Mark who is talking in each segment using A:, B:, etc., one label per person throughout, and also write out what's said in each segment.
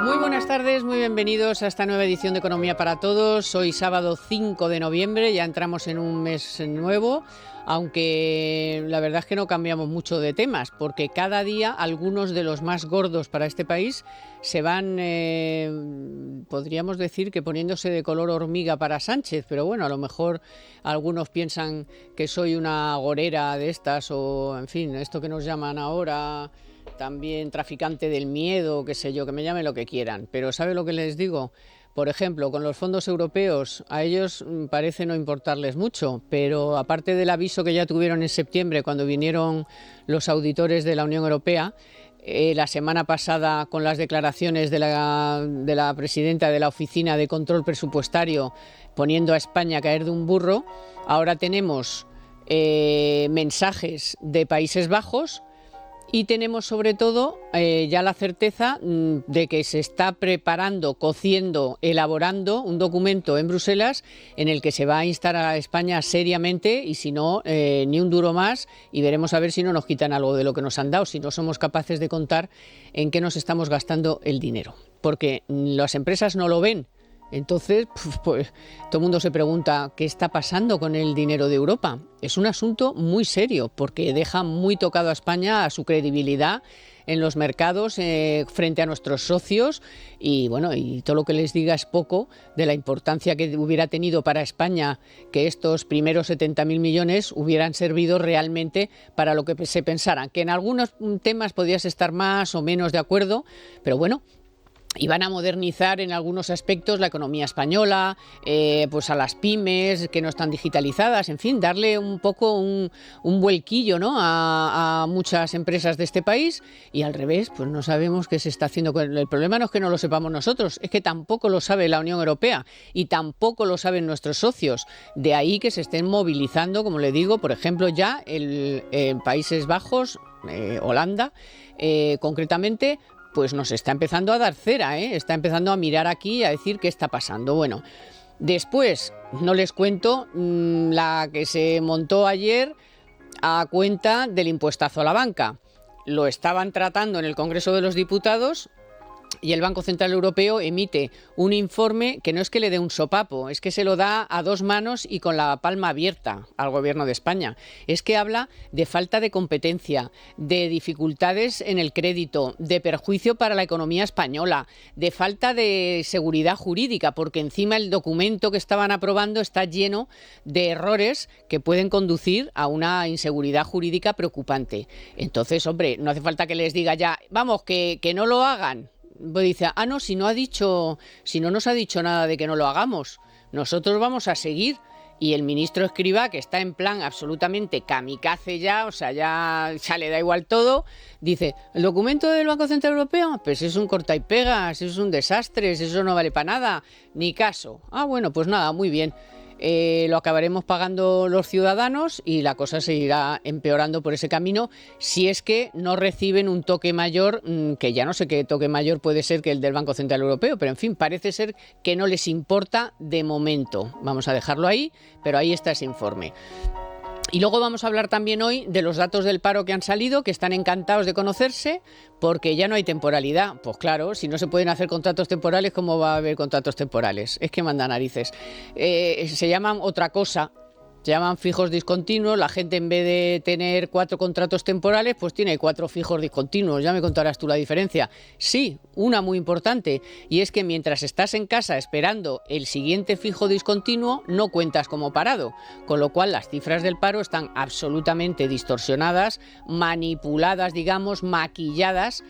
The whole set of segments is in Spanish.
A: Muy buenas tardes, muy bienvenidos a esta nueva edición de Economía para Todos. Hoy sábado 5 de noviembre, ya entramos en un mes nuevo, aunque la verdad es que no cambiamos mucho de temas, porque cada día algunos de los más gordos para este país se van, podríamos decir que poniéndose de color hormiga para Sánchez, pero bueno, a lo mejor algunos piensan que soy una agorera de estas o, en fin, esto que nos llaman ahora también traficante del miedo, qué sé yo, que me llamen lo que quieran. Pero ¿sabe lo que les digo? Por ejemplo, con los fondos europeos, a ellos parece no importarles mucho, pero aparte del aviso que ya tuvieron en septiembre cuando vinieron los auditores de la Unión Europea, la semana pasada con las declaraciones de la presidenta de la Oficina de Control Presupuestario poniendo a España a caer de un burro, ahora tenemos mensajes de Países Bajos. Y tenemos sobre todo ya la certeza de que se está preparando, cociendo, elaborando un documento en Bruselas en el que se va a instar a España seriamente y si no, ni un duro más, y veremos a ver si no nos quitan algo de lo que nos han dado, si no somos capaces de contar en qué nos estamos gastando el dinero. Porque las empresas no lo ven. Entonces, pues todo el mundo se pregunta qué está pasando con el dinero de Europa. Es un asunto muy serio porque deja muy tocado a España, a su credibilidad en los mercados frente a nuestros socios y bueno, y todo lo que les diga es poco de la importancia que hubiera tenido para España que estos primeros 70.000 millones hubieran servido realmente para lo que se pensaran, que en algunos temas podías estar más o menos de acuerdo, pero bueno, y van a modernizar en algunos aspectos la economía española, pues a las pymes que no están digitalizadas, en fin, darle un poco un vuelquillo, ¿no?, a muchas empresas de este país y al revés, pues no sabemos qué se está haciendo. El problema no es que no lo sepamos nosotros, es que tampoco lo sabe la Unión Europea y tampoco lo saben nuestros socios. De ahí que se estén movilizando, como le digo, por ejemplo, ya en Países Bajos, Holanda, concretamente, pues nos está empezando a dar cera, está empezando a mirar aquí, a decir qué está pasando. Bueno, después, no les cuento la que se montó ayer a cuenta del impuestazo a la banca. Lo estaban tratando en el Congreso de los Diputados y el Banco Central Europeo emite un informe que no es que le dé un sopapo, es que se lo da a dos manos y con la palma abierta al Gobierno de España. Es que habla de falta de competencia, de dificultades en el crédito, de perjuicio para la economía española, de falta de seguridad jurídica, porque encima el documento que estaban aprobando está lleno de errores que pueden conducir a una inseguridad jurídica preocupante. Entonces, hombre, no hace falta que les diga ya, vamos, que no lo hagan. Pues dice, no, si no nos ha dicho nada de que no lo hagamos, nosotros vamos a seguir. Y el ministro Escrivá, que está en plan absolutamente kamikaze ya, o sea, ya le da igual todo, dice, ¿el documento del Banco Central Europeo? Pues es un corta y pega, eso es un desastre, eso no vale para nada, ni caso. Bueno, pues nada, muy bien. Lo acabaremos pagando los ciudadanos y la cosa se irá empeorando por ese camino si es que no reciben un toque mayor, que ya no sé qué toque mayor puede ser que el del Banco Central Europeo, pero en fin, parece ser que no les importa de momento. Vamos a dejarlo ahí, pero ahí está ese informe. Y luego vamos a hablar también hoy de los datos del paro que han salido, que están encantados de conocerse, porque ya no hay temporalidad. Pues claro, si no se pueden hacer contratos temporales, ¿cómo va a haber contratos temporales? Es que manda narices. Se llaman otra cosa. Se llaman fijos discontinuos, la gente en vez de tener 4 contratos temporales, pues tiene 4 fijos discontinuos, ya me contarás tú la diferencia. Sí, una muy importante, y es que mientras estás en casa esperando el siguiente fijo discontinuo, no cuentas como parado, con lo cual las cifras del paro están absolutamente distorsionadas, manipuladas, digamos, maquilladas,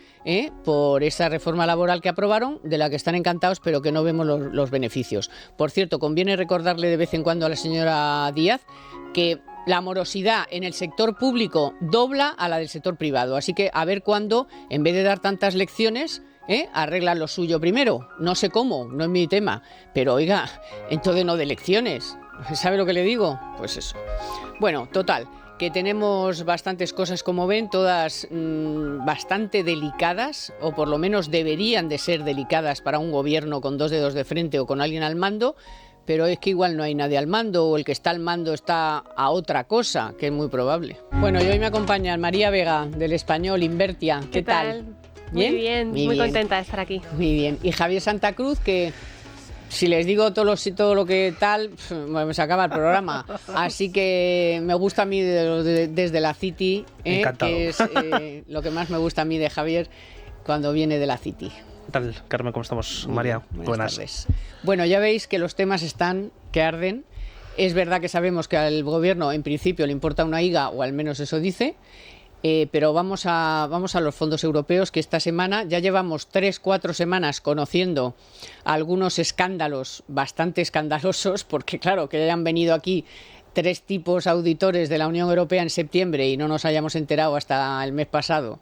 A: por esa reforma laboral que aprobaron, de la que están encantados, pero que no vemos los beneficios. Por cierto, conviene recordarle de vez en cuando a la señora Díaz que la morosidad en el sector público dobla a la del sector privado. Así que a ver cuándo, en vez de dar tantas lecciones, arreglan lo suyo primero. No sé cómo, no es mi tema, pero oiga, entonces no de lecciones. ¿Sabe lo que le digo? Pues eso. Bueno, total, que tenemos bastantes cosas, como ven, todas bastante delicadas, o por lo menos deberían de ser delicadas para un gobierno con 2 dedos de frente o con alguien al mando, pero es que igual no hay nadie al mando, o el que está al mando está a otra cosa, que es muy probable. Bueno, y hoy me acompaña María Vega, del Español, Invertia. ¿Qué tal? ¿Bien?
B: Muy bien, muy contenta de estar aquí.
A: Muy bien. Y Javier Santa Cruz, que si les digo todo lo que tal, bueno, se acaba el programa. Así que me gusta a mí desde la City, que es lo que más me gusta a mí de Javier cuando viene de la City.
C: ¿Qué tal, Carmen? ¿Cómo estamos? María,
A: buenas tardes. Bueno, ya veis que los temas están que arden. Es verdad que sabemos que al gobierno en principio le importa una higa, o al menos eso dice, pero vamos a los fondos europeos, que esta semana ya llevamos 3-4 semanas conociendo algunos escándalos bastante escandalosos, porque claro, que hayan venido aquí 3 tipos auditores de la Unión Europea en septiembre y no nos hayamos enterado hasta el mes pasado,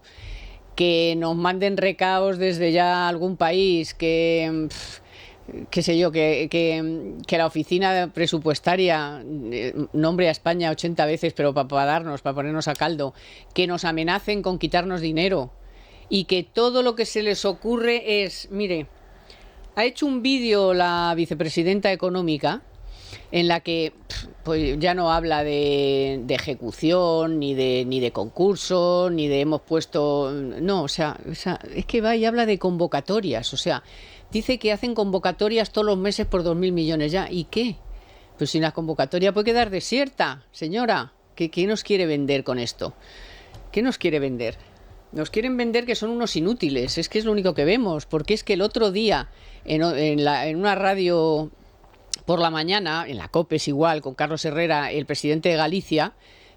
A: que nos manden recaos desde ya algún país, qué sé yo, que la oficina presupuestaria nombre a España 80 veces, pero para ponernos a caldo, que nos amenacen con quitarnos dinero y que todo lo que se les ocurre es, mire, ha hecho un vídeo la vicepresidenta económica en la que pues ya no habla de ejecución, ni de concurso, ni de hemos puesto... No, o sea, es que va y habla de convocatorias, o sea, dice que hacen convocatorias todos los meses por 2.000 millones ya. ¿Y qué? Pues si la convocatoria puede quedar desierta, señora. ¿Qué nos quiere vender con esto? ¿Qué nos quiere vender? Nos quieren vender que son unos inútiles, es que es lo único que vemos, porque es que el otro día en una radio por la mañana, en la COPES igual, con Carlos Herrera, el presidente de Galicia,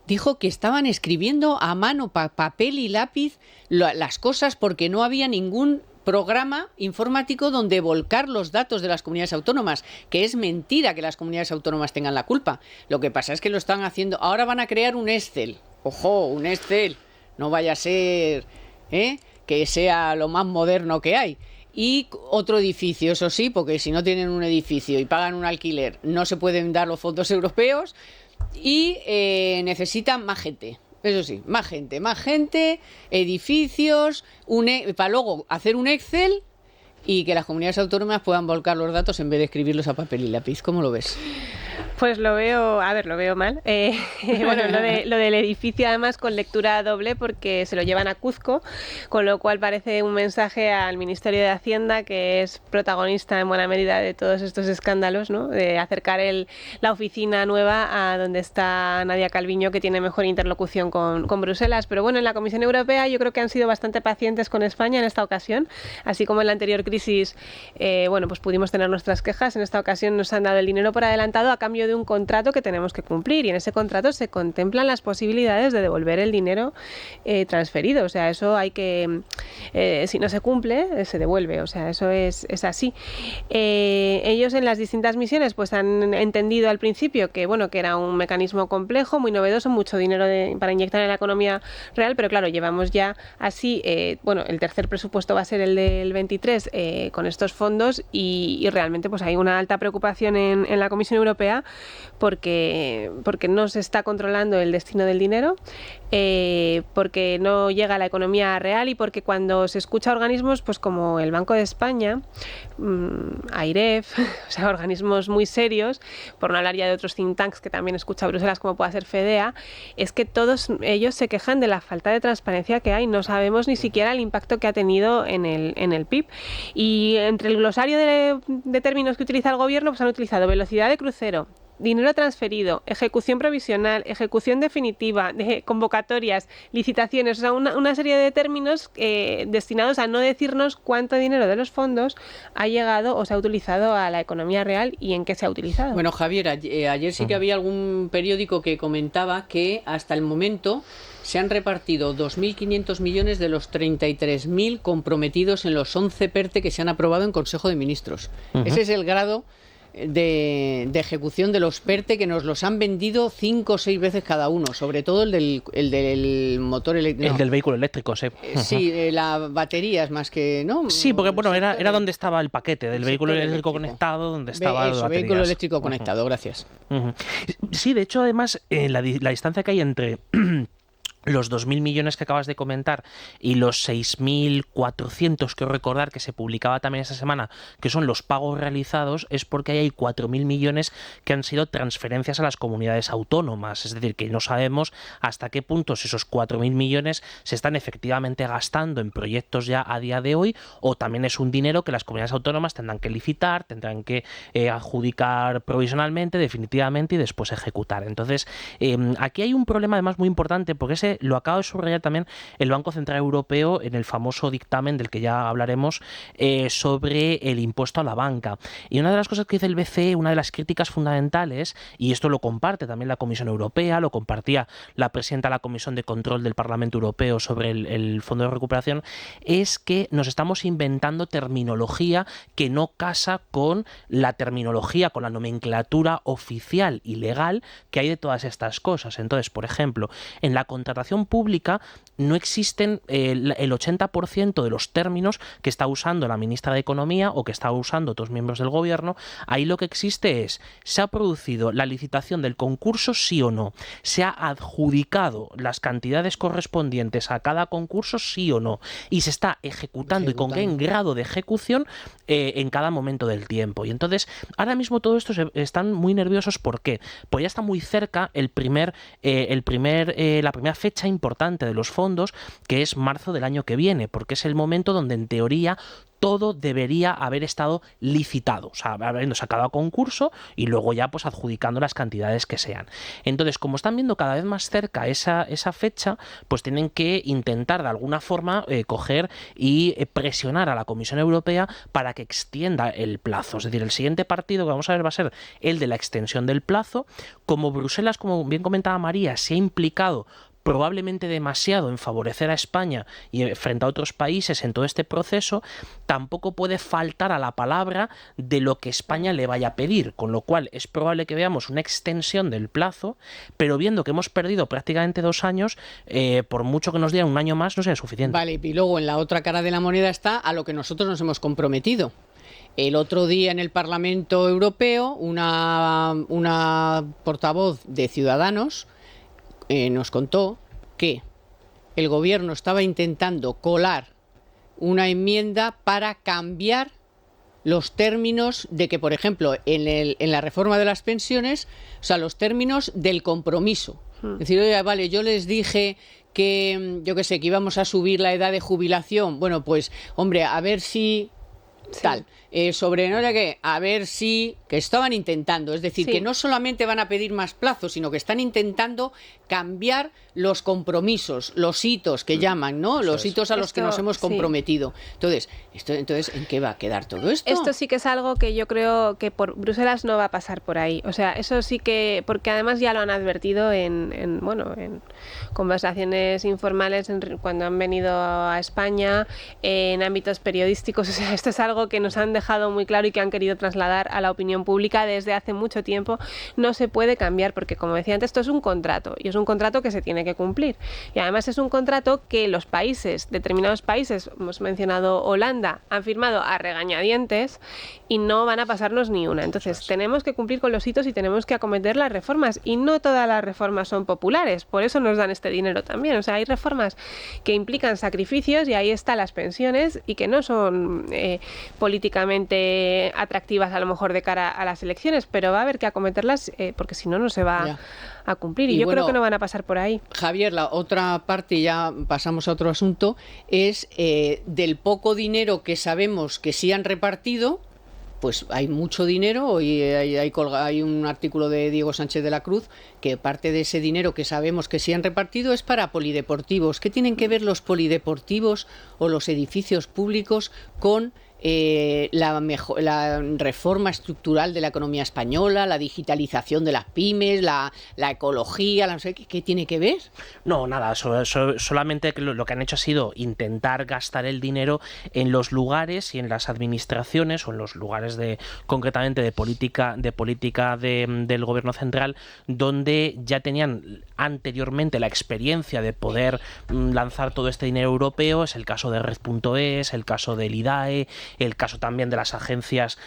A: dijo que estaban escribiendo a mano, papel y lápiz, las cosas porque no había ningún programa informático donde volcar los datos de las comunidades autónomas, que es mentira que las comunidades autónomas tengan la culpa. Lo que pasa es que lo están haciendo. Ahora van a crear un Excel. Ojo, un Excel. No vaya a ser que sea lo más moderno que hay. Y otro edificio, eso sí, porque si no tienen un edificio y pagan un alquiler, no se pueden dar los fondos europeos y necesitan más gente. Eso sí, más gente, edificios, para luego hacer un Excel y que las comunidades autónomas puedan volcar los datos en vez de escribirlos a papel y lápiz. ¿Cómo lo ves?
B: Pues lo veo mal. Bueno, lo del edificio además con lectura doble porque se lo llevan a Cuzco, con lo cual parece un mensaje al Ministerio de Hacienda, que es protagonista en buena medida de todos estos escándalos, ¿no? De acercar la oficina nueva a donde está Nadia Calviño, que tiene mejor interlocución con Bruselas. Pero bueno, en la Comisión Europea yo creo que han sido bastante pacientes con España en esta ocasión, así como en la anterior crisis, bueno, pues pudimos tener nuestras quejas. En esta ocasión nos han dado el dinero por adelantado a cambio de un contrato que tenemos que cumplir, y en ese contrato se contemplan las posibilidades de devolver el dinero transferido. O sea, eso hay que, si no se cumple, se devuelve. O sea, eso es así. Ellos en las distintas misiones pues han entendido al principio que, bueno, que era un mecanismo complejo, muy novedoso, mucho dinero para inyectar en la economía real, pero claro, llevamos ya así, bueno, el tercer presupuesto va a ser el del 23 con estos fondos y realmente pues hay una alta preocupación en la Comisión Europea porque no se está controlando el destino del dinero, porque no llega a la economía real y porque cuando se escucha a organismos pues como el Banco de España, AIREF, o sea, organismos muy serios, por no hablar ya de otros think tanks que también escucha Bruselas, como pueda ser FEDEA, es que todos ellos se quejan de la falta de transparencia que hay. No sabemos ni siquiera el impacto que ha tenido en el PIB. Y entre el glosario de términos que utiliza el gobierno, pues han utilizado velocidad de crucero, dinero transferido, ejecución provisional, ejecución definitiva, de convocatorias, licitaciones, o sea, una serie de términos destinados a no decirnos cuánto dinero de los fondos ha llegado o se ha utilizado a la economía real y en qué se ha utilizado.
A: Bueno, Javier, ayer sí que había algún periódico que comentaba que hasta el momento se han repartido 2.500 millones de los 33.000 comprometidos en los 11 PERTE que se han aprobado en Consejo de Ministros. Ese es el grado de ejecución de los PERTE, que nos los han vendido 5 o 6 veces cada uno, sobre todo el del motor eléctrico.
C: El del vehículo eléctrico, sí.
A: Sí, la batería es más que... ¿no?
C: Sí, porque bueno, era donde estaba el paquete del vehículo eléctrico conectado, donde estaba
A: eso, vehículo eléctrico conectado, gracias.
C: Sí, de hecho, además, la distancia que hay entre los 2.000 millones que acabas de comentar y los 6.400, quiero recordar, que se publicaba también esta semana, que son los pagos realizados, es porque hay 4.000 millones que han sido transferencias a las comunidades autónomas. Es decir, que no sabemos hasta qué puntos esos 4.000 millones se están efectivamente gastando en proyectos ya a día de hoy, o también es un dinero que las comunidades autónomas tendrán que licitar, tendrán que adjudicar provisionalmente, definitivamente, y después ejecutar. Entonces, aquí hay un problema además muy importante, porque lo acaba de subrayar también el Banco Central Europeo en el famoso dictamen del que ya hablaremos sobre el impuesto a la banca. Y una de las cosas que dice el BCE, una de las críticas fundamentales, y esto lo comparte también la Comisión Europea, lo compartía la presidenta de la Comisión de Control del Parlamento Europeo sobre el Fondo de Recuperación, es que nos estamos inventando terminología que no casa con la terminología, con la nomenclatura oficial y legal que hay de todas estas cosas. Entonces, por ejemplo, en la contratación pública no existen el 80% de los términos que está usando la ministra de Economía o que está usando otros miembros del gobierno. Ahí lo que existe es: ¿se ha producido la licitación del concurso, sí o no? ¿Se ha adjudicado las cantidades correspondientes a cada concurso, sí o no? Y se está ejecutando y con qué grado de ejecución en cada momento del tiempo. Y entonces, ahora mismo todo esto están muy nerviosos. ¿Por qué? Pues ya está muy cerca la primera fecha importante de los fondos, que es marzo del año que viene, porque es el momento donde en teoría todo debería haber estado licitado, o sea, habiendo sacado a concurso y luego ya pues adjudicando las cantidades que sean. Entonces, como están viendo cada vez más cerca esa fecha, pues tienen que intentar de alguna forma coger y presionar a la Comisión Europea para que extienda el plazo. Es decir, el siguiente partido que vamos a ver va a ser el de la extensión del plazo. Como Bruselas, como bien comentaba María, se ha implicado probablemente demasiado en favorecer a España y frente a otros países en todo este proceso, tampoco puede faltar a la palabra de lo que España le vaya a pedir, con lo cual es probable que veamos una extensión del plazo, pero viendo que hemos perdido prácticamente 2 años, por mucho que nos dieran un año más no será suficiente.
A: Vale, y luego en la otra cara de la moneda está a lo que nosotros nos hemos comprometido. El otro día en el Parlamento Europeo, una portavoz de Ciudadanos nos contó que el gobierno estaba intentando colar una enmienda para cambiar los términos de que, por ejemplo, en la reforma de las pensiones, o sea, los términos del compromiso. Es decir, oye, vale, yo les dije que, yo qué sé, que íbamos a subir la edad de jubilación. Bueno, pues, hombre, a ver si... tal, sobre no sé qué, a ver si, que estaban intentando, es decir, que no solamente van a pedir más plazos, sino que están intentando cambiar los compromisos, los hitos que llaman, ¿no? Los hitos a los que nos hemos comprometido. Entonces, ¿en qué va a quedar todo esto?
B: Esto sí que es algo que yo creo que por Bruselas no va a pasar por ahí. O sea, eso sí que, porque además ya lo han advertido en conversaciones informales cuando han venido a España, en ámbitos periodísticos. O sea, esto es algo que nos han dejado muy claro y que han querido trasladar a la opinión pública desde hace mucho tiempo. No se puede cambiar porque, como decía antes, esto es un contrato y es un contrato que se tiene que cumplir. Y además es un contrato que los países, determinados países, hemos mencionado Holanda, han firmado a regañadientes y no van a pasarnos ni una. Entonces tenemos que cumplir con los hitos y tenemos que acometer las reformas, y no todas las reformas son populares, por eso nos dan este dinero también. O sea, hay reformas que implican sacrificios, y ahí están las pensiones, y que no son políticamente atractivas a lo mejor de cara a las elecciones, pero va a haber que acometerlas porque si no, no se va a cumplir, y yo creo que no van a pasar por ahí.
A: Javier, la otra parte, ya pasamos a otro asunto, es del poco dinero que sabemos que sí han repartido. Pues hay mucho dinero. Hoy hay un artículo de Diego Sánchez de la Cruz que parte de ese dinero que sabemos que sí han repartido es para polideportivos. ¿Qué tienen que ver los polideportivos o los edificios públicos con la reforma estructural de la economía española, la digitalización de las pymes, la ecología, no sé qué tiene que ver?
C: No, nada, solamente lo que han hecho ha sido intentar gastar el dinero en los lugares y en las administraciones, o en los lugares concretamente de política del gobierno central, donde ya tenían anteriormente la experiencia de poder lanzar todo este dinero europeo. Es el caso de Red.es, el caso del IDAE el caso también de las agencias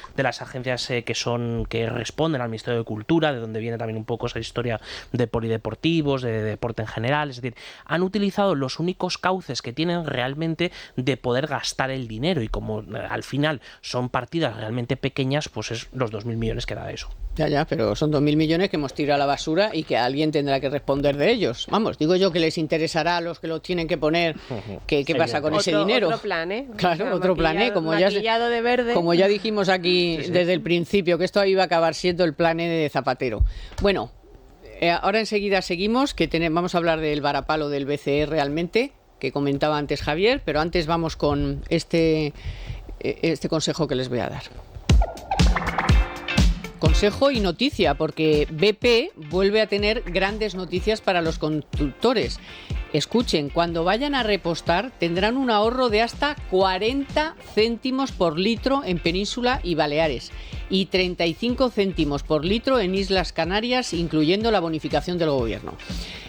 C: que responden al Ministerio de Cultura, de donde viene también un poco esa historia de polideportivos, de deporte en general. Es decir, han utilizado los únicos cauces que tienen realmente de poder gastar el dinero, y como al final son partidas realmente pequeñas, pues es los 2.000 millones que da eso.
A: Ya, pero son 2.000 millones que hemos tirado a la basura y que alguien tendrá que responder de ellos. Vamos, digo yo que les interesará a los que lo tienen que poner qué pasa con ese dinero.
B: Otro plan, ¿eh?
A: Claro, o sea, otro plan, ¿eh? Como ya dijimos aquí desde el principio, que esto iba a acabar siendo el plan de Zapatero. Bueno, ahora enseguida seguimos, que vamos a hablar del varapalo del BCE realmente, que comentaba antes Javier, pero antes vamos con este consejo que les voy a dar. Consejo y noticia, porque BP vuelve a tener grandes noticias para los conductores. Escuchen, cuando vayan a repostar tendrán un ahorro de hasta 40 céntimos por litro en Península y Baleares y 35 céntimos por litro en Islas Canarias, incluyendo la bonificación del gobierno.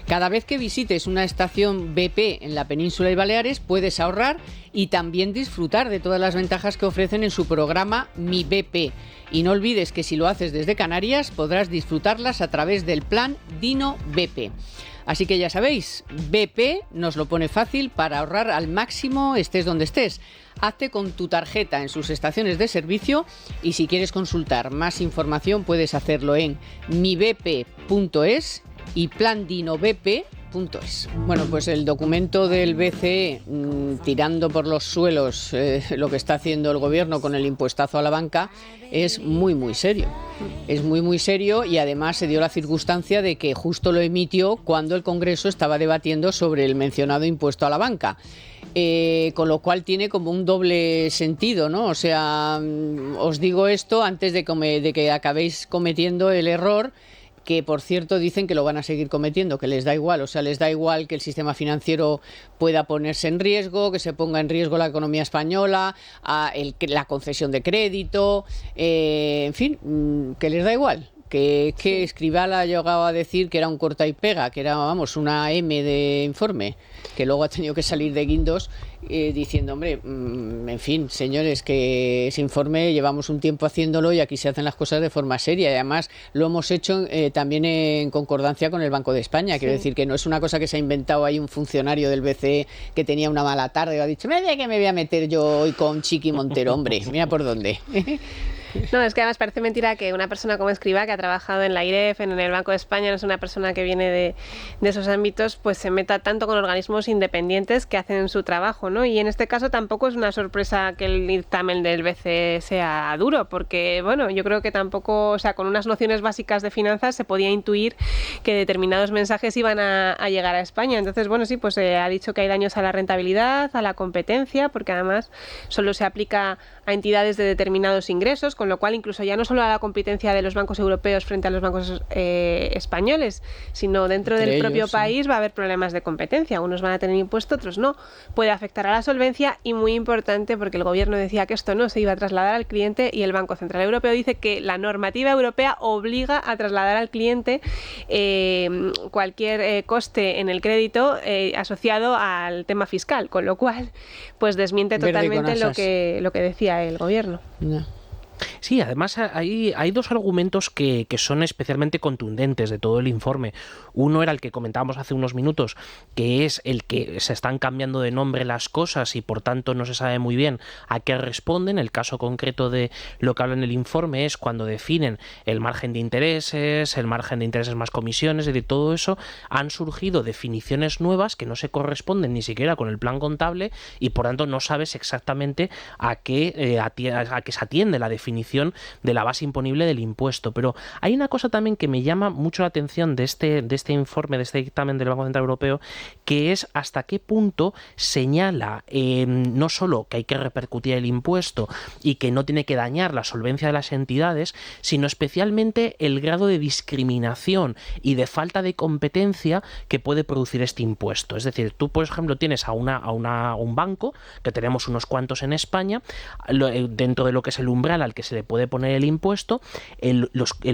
A: Cada vez que visites una estación BP en la Península y Baleares puedes ahorrar y también disfrutar de todas las ventajas que ofrecen en su programa Mi BP. Y no olvides que si lo haces desde Canarias podrás disfrutarlas a través del plan Dino BP. Así que ya sabéis, BP nos lo pone fácil para ahorrar al máximo estés donde estés. Hazte con tu tarjeta en sus estaciones de servicio y si quieres consultar más información puedes hacerlo en mibp.es y plandinobp.es. Bueno, pues el documento del BCE tirando por los suelos lo que está haciendo el gobierno con el impuestazo a la banca es muy muy serio. Es muy muy serio y además se dio la circunstancia de que justo lo emitió cuando el Congreso estaba debatiendo sobre el mencionado impuesto a la banca. Con lo cual tiene como un doble sentido, ¿no? O sea, os digo esto antes de que acabéis cometiendo el error, que por cierto dicen que lo van a seguir cometiendo, que les da igual, o sea, les da igual que el sistema financiero pueda ponerse en riesgo, que se ponga en riesgo la economía española, la concesión de crédito, en fin, que les da igual. Que Escribal ha llegado a decir que era un corta y pega, que era, vamos, una M de informe, que luego ha tenido que salir de guindos diciendo, hombre, en fin, señores, que ese informe llevamos un tiempo haciéndolo y aquí se hacen las cosas de forma seria y además lo hemos hecho también en concordancia con el Banco de España. Sí. Quiero decir que no es una cosa que se ha inventado ahí un funcionario del BCE que tenía una mala tarde y ha dicho, mira que me voy a meter yo hoy con Chiqui Montero, hombre, mira por dónde.
B: No, es que además parece mentira que una persona como Escrivá, que ha trabajado en la IREF, en el Banco de España, no es una persona que viene de esos ámbitos, pues se meta tanto con organismos independientes que hacen su trabajo, ¿no? Y en este caso tampoco es una sorpresa que el dictamen del BCE sea duro, porque, bueno, yo creo que tampoco, o sea, con unas nociones básicas de finanzas se podía intuir que determinados mensajes iban a llegar a España. Entonces, bueno, sí, pues ha dicho que hay daños a la rentabilidad, a la competencia, porque además solo se aplica a entidades de determinados ingresos, con lo cual incluso ya no solo a la competencia de los bancos europeos frente a los bancos españoles, sino dentro del propio país va a haber problemas de competencia. Unos van a tener impuesto, otros no. Puede afectar a la solvencia y muy importante porque el gobierno decía que esto no se iba a trasladar al cliente y el Banco Central Europeo dice que la normativa europea obliga a trasladar al cliente cualquier coste en el crédito asociado al tema fiscal, con lo cual pues desmiente totalmente lo que decía el gobierno.
A: No.
C: Sí, además hay dos argumentos que son especialmente contundentes de todo el informe. Uno era el que comentábamos hace unos minutos, que es el que se están cambiando de nombre las cosas y por tanto no se sabe muy bien a qué responden. El caso concreto de lo que habla en el informe es cuando definen el margen de intereses más comisiones, es decir, todo eso han surgido definiciones nuevas que no se corresponden ni siquiera con el plan contable y por tanto no sabes exactamente a qué se atiende la definición de la base imponible del impuesto. Pero hay una cosa también que me llama mucho la atención de este informe, de este dictamen del Banco Central Europeo, que es hasta qué punto señala no solo que hay que repercutir el impuesto y que no tiene que dañar la solvencia de las entidades, sino especialmente el grado de discriminación y de falta de competencia que puede producir este impuesto. Es decir, tú, por ejemplo, tienes a un banco, que tenemos unos cuantos en España, dentro de lo que es el umbral al que se le puede poner el impuesto, el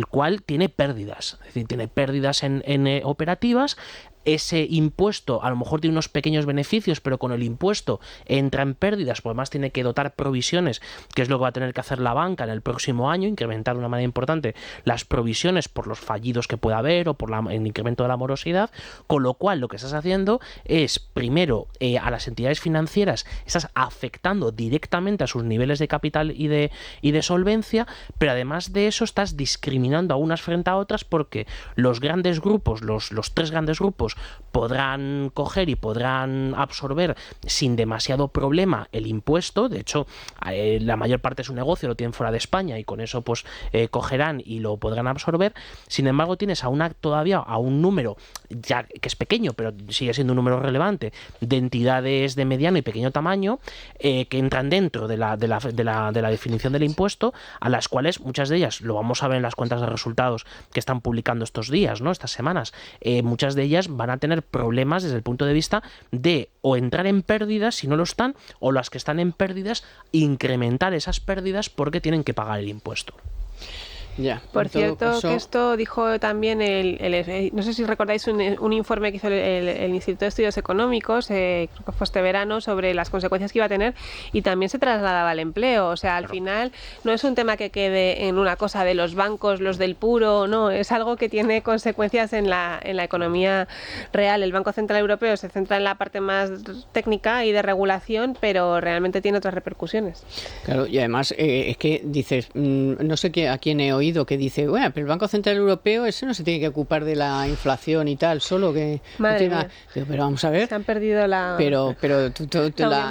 C: cual tiene pérdidas, es decir, tiene pérdidas en operativas, ese impuesto a lo mejor tiene unos pequeños beneficios, pero con el impuesto entra en pérdidas, pues además tiene que dotar provisiones, que es lo que va a tener que hacer la banca en el próximo año, incrementar de una manera importante las provisiones por los fallidos que pueda haber o por el incremento de la morosidad, con lo cual lo que estás haciendo es, primero, a las entidades financieras estás afectando directamente a sus niveles de capital y de solvencia, pero además de eso estás discriminando a unas frente a otras porque los grandes grupos, los tres grandes grupos, podrán coger y podrán absorber sin demasiado problema el impuesto. De hecho, la mayor parte de su negocio lo tienen fuera de España y con eso pues cogerán y lo podrán absorber. Sin embargo, tienes todavía a un número ya que es pequeño, pero sigue siendo un número relevante, de entidades de mediano y pequeño tamaño que entran dentro de la definición del impuesto, a las cuales muchas de ellas, lo vamos a ver en las cuentas de resultados que están publicando estos días, ¿no? Estas semanas, muchas de ellas van a tener problemas desde el punto de vista de o entrar en pérdidas si no lo están, o las que están en pérdidas incrementar esas pérdidas porque tienen que pagar el impuesto.
A: Ya,
B: por cierto, que esto dijo también no sé si recordáis un informe que hizo el Instituto de Estudios Económicos, creo que fue este verano, sobre las consecuencias que iba a tener, y también se trasladaba al empleo. O sea, al final no es un tema que quede en una cosa de los bancos, los del puro, no, es algo que tiene consecuencias en la economía real. El Banco Central Europeo se centra en la parte más técnica y de regulación, pero realmente tiene otras repercusiones.
A: Claro, y además es que dices, no sé a quién he oído que dice, bueno, pero el Banco Central Europeo ese no se tiene que ocupar de la inflación y tal, solo que...
B: Madre mía.
A: Digo, pero vamos a ver.
B: Se han perdido la...
A: Pero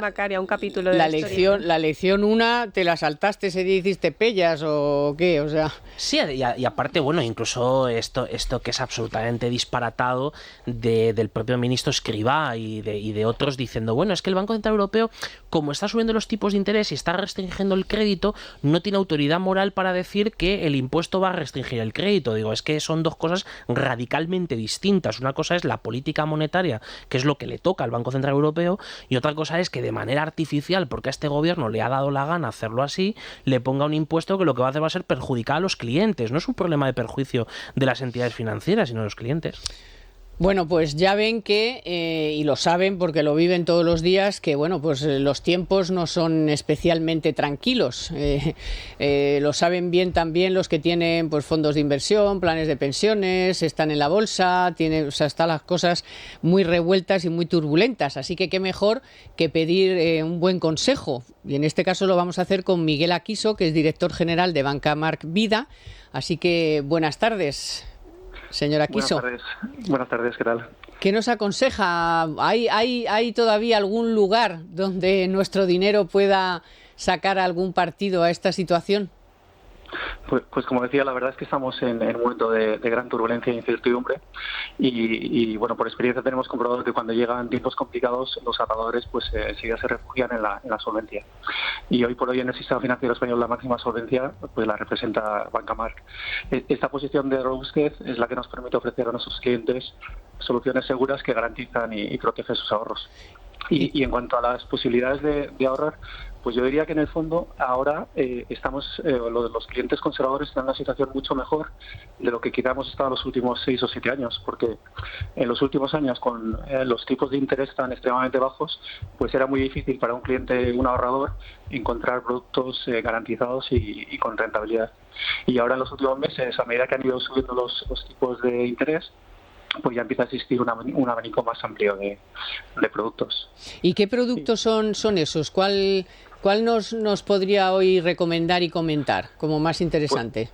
B: Macaria, un capítulo de
A: la lección una, ¿te la saltaste ese día hiciste pellas o qué? O sea...
C: Sí, y aparte, bueno, incluso esto que es absolutamente disparatado del propio ministro Escrivá y de otros diciendo, bueno, es que el Banco Central Europeo, como está subiendo los tipos de interés y está restringiendo el crédito, no tiene autoridad moral para decir que el impuesto va a restringir el crédito. Digo, es que son dos cosas radicalmente distintas. Una cosa es la política monetaria, que es lo que le toca al Banco Central Europeo, y otra cosa es que de manera artificial, porque a este gobierno le ha dado la gana hacerlo así, le ponga un impuesto que lo que va a hacer va a ser perjudicar a los clientes. No es un problema de perjuicio de las entidades financieras, sino de los clientes.
A: Bueno, pues ya ven que, y lo saben porque lo viven todos los días, que bueno, pues los tiempos no son especialmente tranquilos. Lo saben bien también los que tienen pues fondos de inversión, planes de pensiones, están en la bolsa, o sea, están las cosas muy revueltas y muy turbulentas. Así que qué mejor que pedir un buen consejo. Y en este caso lo vamos a hacer con Miguel Aquiso, que es director general de Banca Marc Vida. Así que buenas tardes. Señora Aquiso.
D: Buenas tardes, ¿qué tal?
A: ¿Qué nos aconseja? ¿Hay todavía algún lugar donde nuestro dinero pueda sacar algún partido a esta situación?
D: Pues como decía, la verdad es que estamos en un momento de gran turbulencia e incertidumbre y bueno, por experiencia tenemos comprobado que cuando llegan tiempos complicados los ahorradores pues enseguida se refugian en la solvencia. Y hoy por hoy en el sistema financiero español la máxima solvencia pues la representa Banca Marc. Esta posición de robustez es la que nos permite ofrecer a nuestros clientes soluciones seguras que garantizan y protegen sus ahorros. Y en cuanto a las posibilidades de ahorrar, pues yo diría que en el fondo ahora los clientes conservadores están en una situación mucho mejor de lo que quizá hemos estado en los últimos 6 o 7 años, porque en los últimos años con los tipos de interés tan extremadamente bajos, pues era muy difícil para un ahorrador, encontrar productos garantizados y con rentabilidad. Y ahora en los últimos meses, a medida que han ido subiendo los tipos de interés, pues ya empieza a existir un abanico más amplio de productos.
A: ¿Y qué productos son esos? ¿Cuál nos podría hoy recomendar y comentar como más interesante?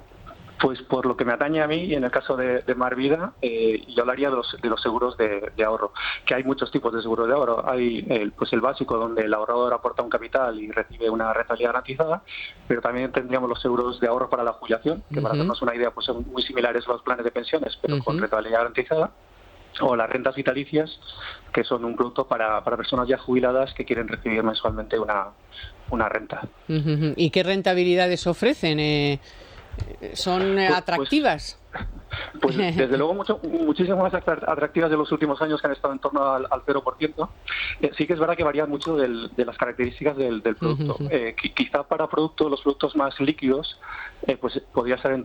D: Pues por lo que me atañe a mí, y en el caso de Marc Vida, yo hablaría de los seguros de ahorro, que hay muchos tipos de seguros de ahorro. Hay el básico, donde el ahorrador aporta un capital y recibe una rentabilidad garantizada, pero también tendríamos los seguros de ahorro para la jubilación, que para hacernos una idea pues son muy similares a los planes de pensiones, pero con rentabilidad garantizada. O las rentas vitalicias, que son un producto para personas ya jubiladas que quieren recibir mensualmente una renta.
A: ¿Y qué rentabilidades ofrecen? ¿Son atractivas?
D: Pues desde luego muchísimo más atractivas de los últimos años, que han estado en torno al 0%. Sí que es verdad que varían mucho de las características del producto. Quizá para los productos más líquidos, pues podría ser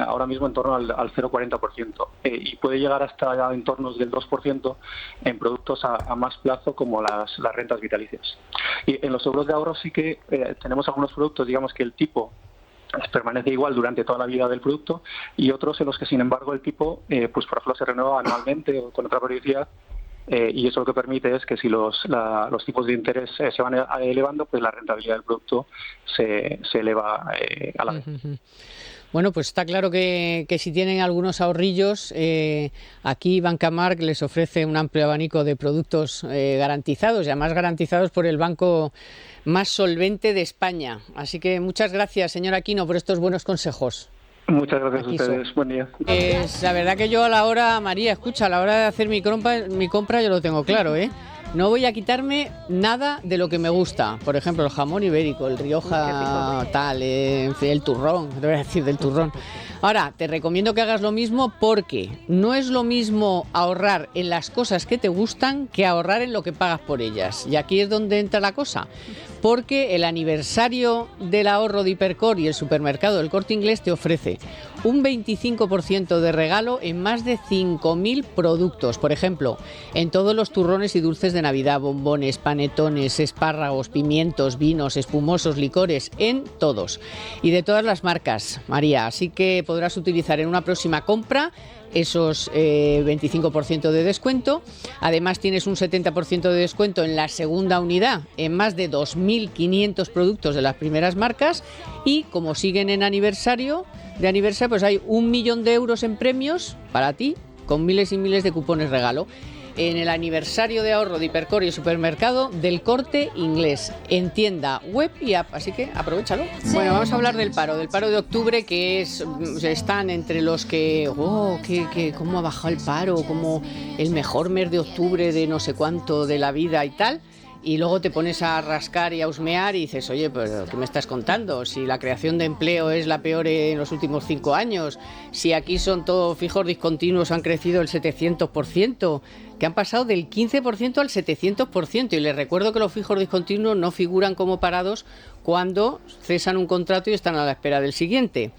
D: ahora mismo en torno al 0,40%. Y puede llegar hasta entornos del 2% en productos a más plazo, como las rentas vitalicias. Y en los seguros de ahorro sí que tenemos algunos productos, digamos que el tipo permanece igual durante toda la vida del producto, y otros en los que, sin embargo, el tipo, pues por ejemplo, se renueva anualmente o con otra periodicidad, y eso lo que permite es que si los tipos de interés se van elevando, pues la rentabilidad del producto se eleva a la vez.
A: Bueno, pues está claro que si tienen algunos ahorrillos, aquí Banca March les ofrece un amplio abanico de productos garantizados, y además garantizados por el banco más solvente de España. Así que muchas gracias, señor Aquino, por estos buenos consejos.
D: Muchas gracias a ustedes. Buen día.
A: La verdad que yo a la hora, María, escucha, a la hora de hacer mi compra yo lo tengo claro, ¿eh? No voy a quitarme nada de lo que me gusta. Por ejemplo, el jamón ibérico, el Rioja tal, en fin, el turrón, te voy a decir del turrón. Ahora, te recomiendo que hagas lo mismo, porque no es lo mismo ahorrar en las cosas que te gustan que ahorrar en lo que pagas por ellas. Y aquí es donde entra la cosa. Porque el aniversario del ahorro de Hipercor y el supermercado del Corte Inglés te ofrece un 25% de regalo en más de 5.000 productos. Por ejemplo, en todos los turrones y dulces de Navidad, bombones, panetones, espárragos, pimientos, vinos, espumosos, licores, en todos. Y de todas las marcas, María. Así que podrás utilizar en una próxima compra esos 25% de descuento. Además, tienes un 70% de descuento en la segunda unidad en más de 2.500 productos de las primeras marcas. Y como siguen en aniversario, pues hay 1 millón de euros en premios para ti, con miles y miles de cupones regalo, en el aniversario de ahorro de Hipercor y supermercado del Corte Inglés, en tienda, web y app, así que aprovéchalo. Bueno, vamos a hablar del paro de octubre, que están entre los que, cómo ha bajado el paro, como el mejor mes de octubre de no sé cuánto de la vida y tal. Y luego te pones a rascar y a husmear y dices, oye, pues ¿qué me estás contando? Si la creación de empleo es la peor en los últimos 5 años, si aquí son todos fijos discontinuos, han crecido el 700%, que han pasado del 15% al 700%. Y les recuerdo que los fijos discontinuos no figuran como parados cuando cesan un contrato y están a la espera del siguiente.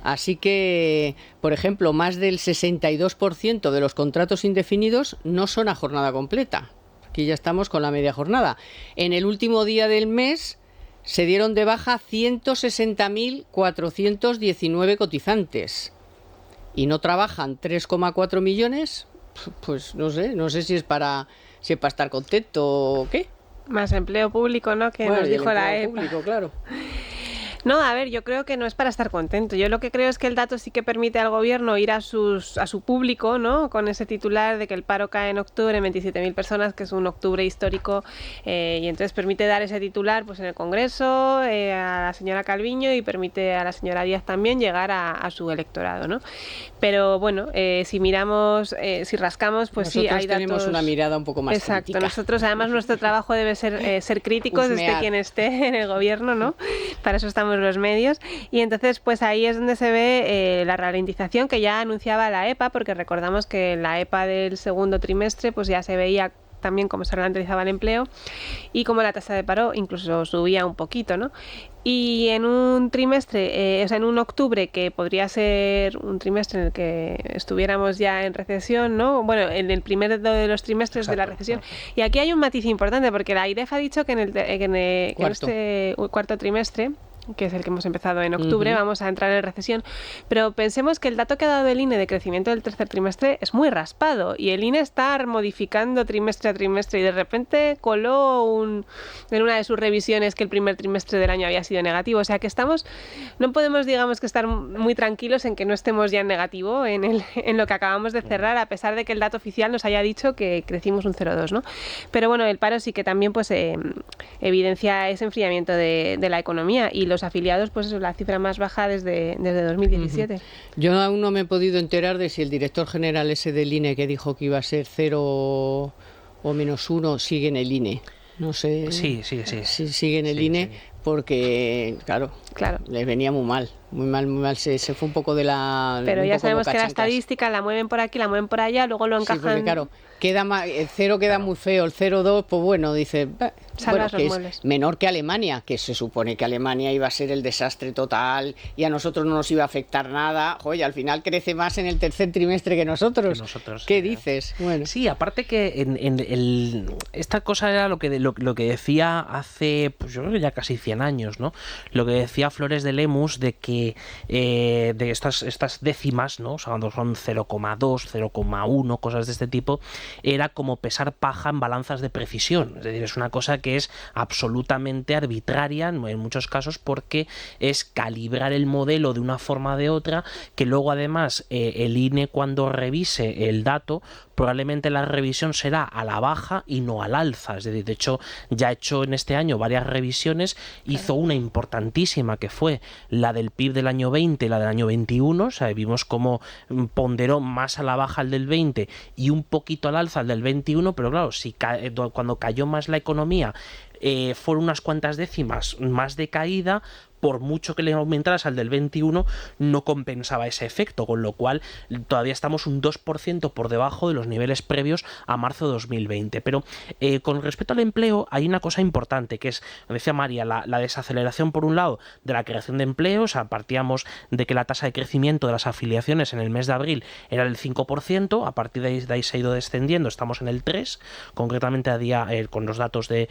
A: Así que, por ejemplo, más del 62% de los contratos indefinidos no son a jornada completa. Aquí ya estamos con la media jornada. En el último día del mes se dieron de baja 160.419 cotizantes y no trabajan 3,4 millones. Pues no sé si es para estar contento o qué.
B: Más empleo público, ¿no? Que nos dijo la EPA.
A: Público, claro.
B: No, a ver, yo creo que no es para estar contento. Yo lo que creo es que el dato sí que permite al gobierno ir a su público, ¿no? Con ese titular de que el paro cae en octubre en 27.000 personas, que es un octubre histórico, y entonces permite dar ese titular pues en el Congreso, a la señora Calviño, y permite a la señora Díaz también llegar a su electorado, ¿no? Pero bueno, si miramos, si rascamos, pues
A: nosotros
B: sí, hay datos.
A: Tenemos una mirada un poco más
B: exacto,
A: crítica.
B: Nosotros, además, nuestro trabajo debe ser críticos, desde quien esté en el gobierno, ¿no? Para eso estamos los medios. Y entonces, pues ahí es donde se ve la ralentización que ya anunciaba la EPA, porque recordamos que la EPA del segundo trimestre pues ya se veía también cómo se ralentizaba el empleo y cómo la tasa de paro incluso subía un poquito, ¿no? Y en un trimestre, en un octubre que podría ser un trimestre en el que estuviéramos ya en recesión, ¿no? Bueno, en el primero de los trimestres de la recesión. Y aquí hay un matiz importante, porque la IREF ha dicho que en este cuarto trimestre, que es el que hemos empezado en octubre, vamos a entrar en recesión, pero pensemos que el dato que ha dado el INE de crecimiento del tercer trimestre es muy raspado, y el INE está modificando trimestre a trimestre, y de repente coló en una de sus revisiones que el primer trimestre del año había sido negativo. O sea que no podemos, digamos, que estar muy tranquilos en que no estemos ya en negativo en lo que acabamos de cerrar, a pesar de que el dato oficial nos haya dicho que crecimos un 0,2, ¿no? Pero bueno, el paro sí que también pues evidencia ese enfriamiento de la economía, y los afiliados, pues eso es la cifra más baja desde 2017.
A: Yo aún no me he podido enterar de si el director general ese del INE, que dijo que iba a ser 0 o -1, sigue en el INE. No sé
C: Sí.
A: si sigue en el INE, sí. Porque, claro, les venía muy mal. muy mal, se fue un poco de la...
B: Pero
A: un
B: ya
A: poco
B: sabemos que la
A: bocachanclas.
B: estadística la mueven por aquí, la mueven por allá, luego lo encajan...
A: Sí, porque claro, el 0 queda muy feo, el 0,2, pues bueno, dice, bueno,
B: Salvas los
A: que
B: muebles.
A: es menor que Alemania, que se supone que Alemania iba a ser el desastre total y a nosotros no nos iba a afectar nada. Oye, al final crece más en el tercer trimestre que nosotros. ¿Qué dices? Bueno.
C: Sí, aparte que esta cosa era lo que decía hace, pues yo creo que ya casi 100 años, ¿no? Lo que decía Flores de Lemus de que de estas décimas, ¿no? O sea, cuando son 0,2, 0,1, cosas de este tipo, era como pesar paja en balanzas de precisión. Es decir, es una cosa que es absolutamente arbitraria en muchos casos, porque es calibrar el modelo de una forma o de otra, que luego además el INE, cuando revise el dato, probablemente la revisión será a la baja y no al alza. Es decir, de hecho, ya ha hecho en este año varias revisiones, hizo una importantísima que fue la del PIB del año 20 y la del año 21, o sea, vimos cómo ponderó más a la baja el del 20 y un poquito al alza el del 21, pero claro, cuando cayó más la economía fueron unas cuantas décimas más de caída, por mucho que le aumentaras al del 21 no compensaba ese efecto, con lo cual todavía estamos un 2% por debajo de los niveles previos a marzo de 2020. Pero con respecto al empleo hay una cosa importante, que es, como decía María, la desaceleración por un lado de la creación de empleo. O sea, partíamos de que la tasa de crecimiento de las afiliaciones en el mes de abril era del 5%, a partir de ahí se ha ido descendiendo, estamos en el 3%, concretamente a día con los datos de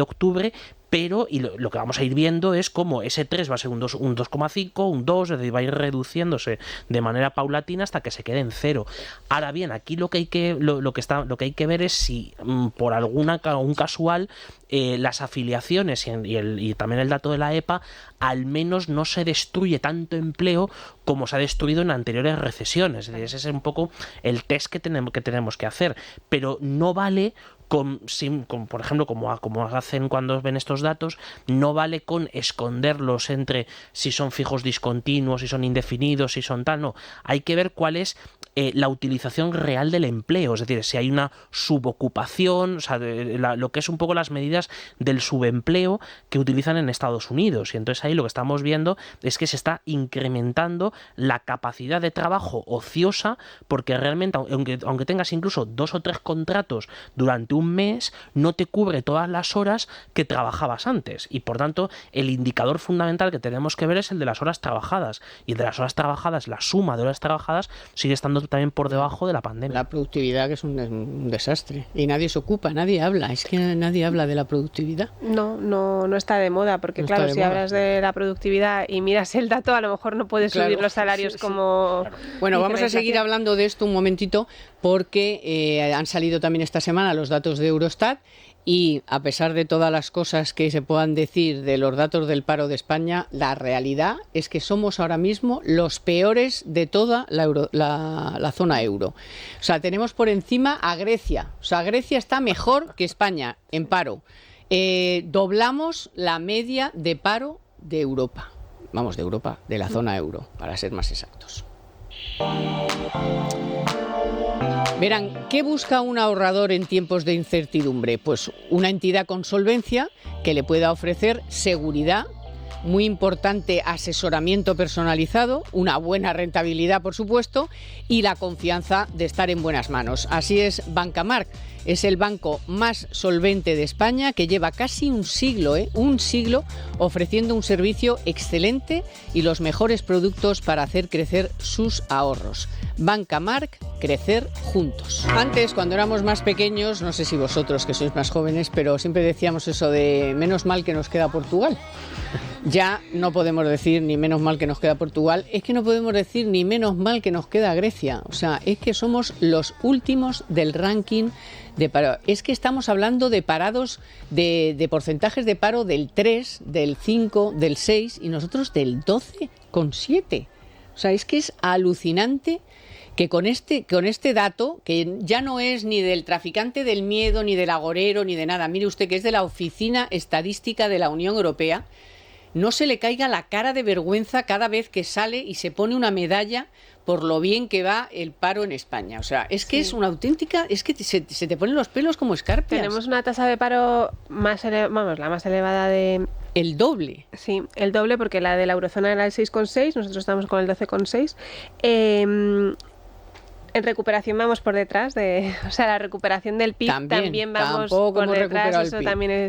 C: octubre. Pero lo que vamos a ir viendo es cómo ese 3 va a ser un 2,5, un 2, es decir, va a ir reduciéndose de manera paulatina hasta que se quede en 0. Ahora bien, aquí lo que hay que ver es si por un casual las afiliaciones y también el dato de la EPA al menos no se destruye tanto empleo como se ha destruido en anteriores recesiones. Es decir, ese es un poco el test que tenemos que hacer, pero no vale por ejemplo, como hacen cuando ven estos datos, no vale con esconderlos entre si son fijos discontinuos, si son indefinidos, si son tal, no. Hay que ver cuál es la utilización real del empleo, es decir, si hay una subocupación, o sea, lo que es un poco las medidas del subempleo que utilizan en Estados Unidos. Y entonces ahí lo que estamos viendo es que se está incrementando la capacidad de trabajo ociosa, porque realmente, aunque tengas incluso 2 o 3 contratos durante un mes, no te cubre todas las horas que trabajabas antes, y por tanto el indicador fundamental que tenemos que ver es el de las horas trabajadas, y el de las horas trabajadas, la suma de horas trabajadas sigue estando también por debajo de la pandemia.
A: La productividad, que es un desastre, y nadie se ocupa, nadie habla, es que nadie habla de la productividad.
B: No está de moda, porque claro, si hablas de la productividad y miras el dato, a lo mejor no puedes subir los salarios como...
A: Claro. Bueno, vamos a seguir hablando de esto un momentito, porque han salido también esta semana los datos de Eurostat, y a pesar de todas las cosas que se puedan decir de los datos del paro de España, la realidad es que somos ahora mismo los peores de toda la zona euro. O sea, tenemos por encima a Grecia. O sea, Grecia está mejor que España en paro. Doblamos la media de paro de Europa. Vamos, de Europa, de la zona euro, para ser más exactos. Verán, ¿qué busca un ahorrador en tiempos de incertidumbre? Pues una entidad con solvencia que le pueda ofrecer seguridad, muy importante, asesoramiento personalizado, una buena rentabilidad, por supuesto, y la confianza de estar en buenas manos. Así es Bancamark. Es el banco más solvente de España, que lleva casi un siglo ofreciendo un servicio excelente y los mejores productos para hacer crecer sus ahorros. Bancamark, crecer juntos. Antes, cuando éramos más pequeños, no sé si vosotros que sois más jóvenes, pero siempre decíamos eso de menos mal que nos queda Portugal. Ya no podemos decir ni menos mal que nos queda Portugal, es que no podemos decir ni menos mal que nos queda Grecia. O sea, es que somos los últimos del ranking de paro. Es que estamos hablando de parados, de porcentajes de paro del 3, del 5, del 6 y nosotros del 12,7. O sea, es que es alucinante que con este dato, que ya no es ni del traficante del miedo, ni del agorero, ni de nada, mire usted que es de la Oficina Estadística de la Unión Europea, no se le caiga la cara de vergüenza cada vez que sale y se pone una medalla por lo bien que va el paro en España. O sea, es que es una auténtica... Es que se te ponen los pelos como escarpias.
B: Tenemos una tasa de paro la más elevada de
A: El doble.
B: Sí, el doble, porque la de la eurozona era el 6,6, nosotros estamos con el 12,6. En recuperación vamos por detrás o sea, la recuperación del PIB también vamos por detrás, eso también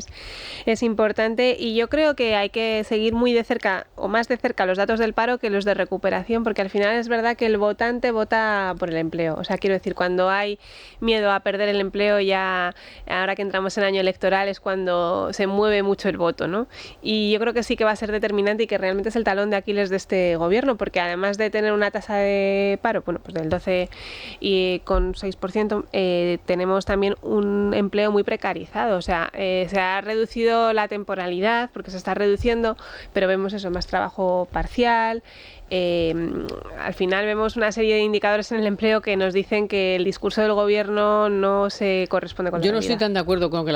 B: es importante, y yo creo que hay que seguir muy de cerca, o más de cerca, los datos del paro que los de recuperación, porque al final es verdad que el votante vota por el empleo. O sea, quiero decir, cuando hay miedo a perder el empleo, ya ahora que entramos en año electoral es cuando se mueve mucho el voto, ¿no? Y yo creo que sí que va a ser determinante y que realmente es el talón de Aquiles de este gobierno, porque además de tener una tasa de paro, bueno, pues del 12,6%, tenemos también un empleo muy precarizado. O sea, se ha reducido la temporalidad, porque se está reduciendo, pero vemos eso, más trabajo parcial. Al final vemos una serie de indicadores en el empleo que nos dicen que el discurso del gobierno no se corresponde con la realidad.
A: Yo no estoy tan de acuerdo con que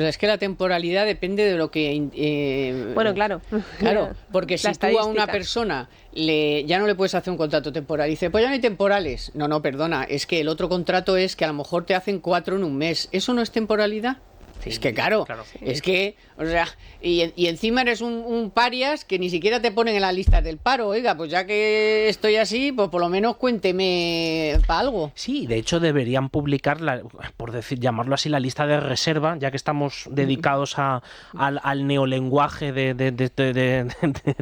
A: es que la temporalidad depende de lo que...
B: Bueno, claro.
A: Claro, porque si tú a una persona ya no le puedes hacer un contrato temporal y dice, pues ya no hay temporales. No, perdona, es que el otro contrato es que a lo mejor te hacen 4 en un mes. ¿Eso no es temporalidad? Sí, es que claro. Es que, o sea, y encima eres un parias que ni siquiera te ponen en la lista del paro. Oiga, pues ya que estoy así, pues por lo menos cuénteme para algo.
C: Sí, de hecho deberían publicar, llamarlo así, la lista de reserva, ya que estamos dedicados al neolenguaje de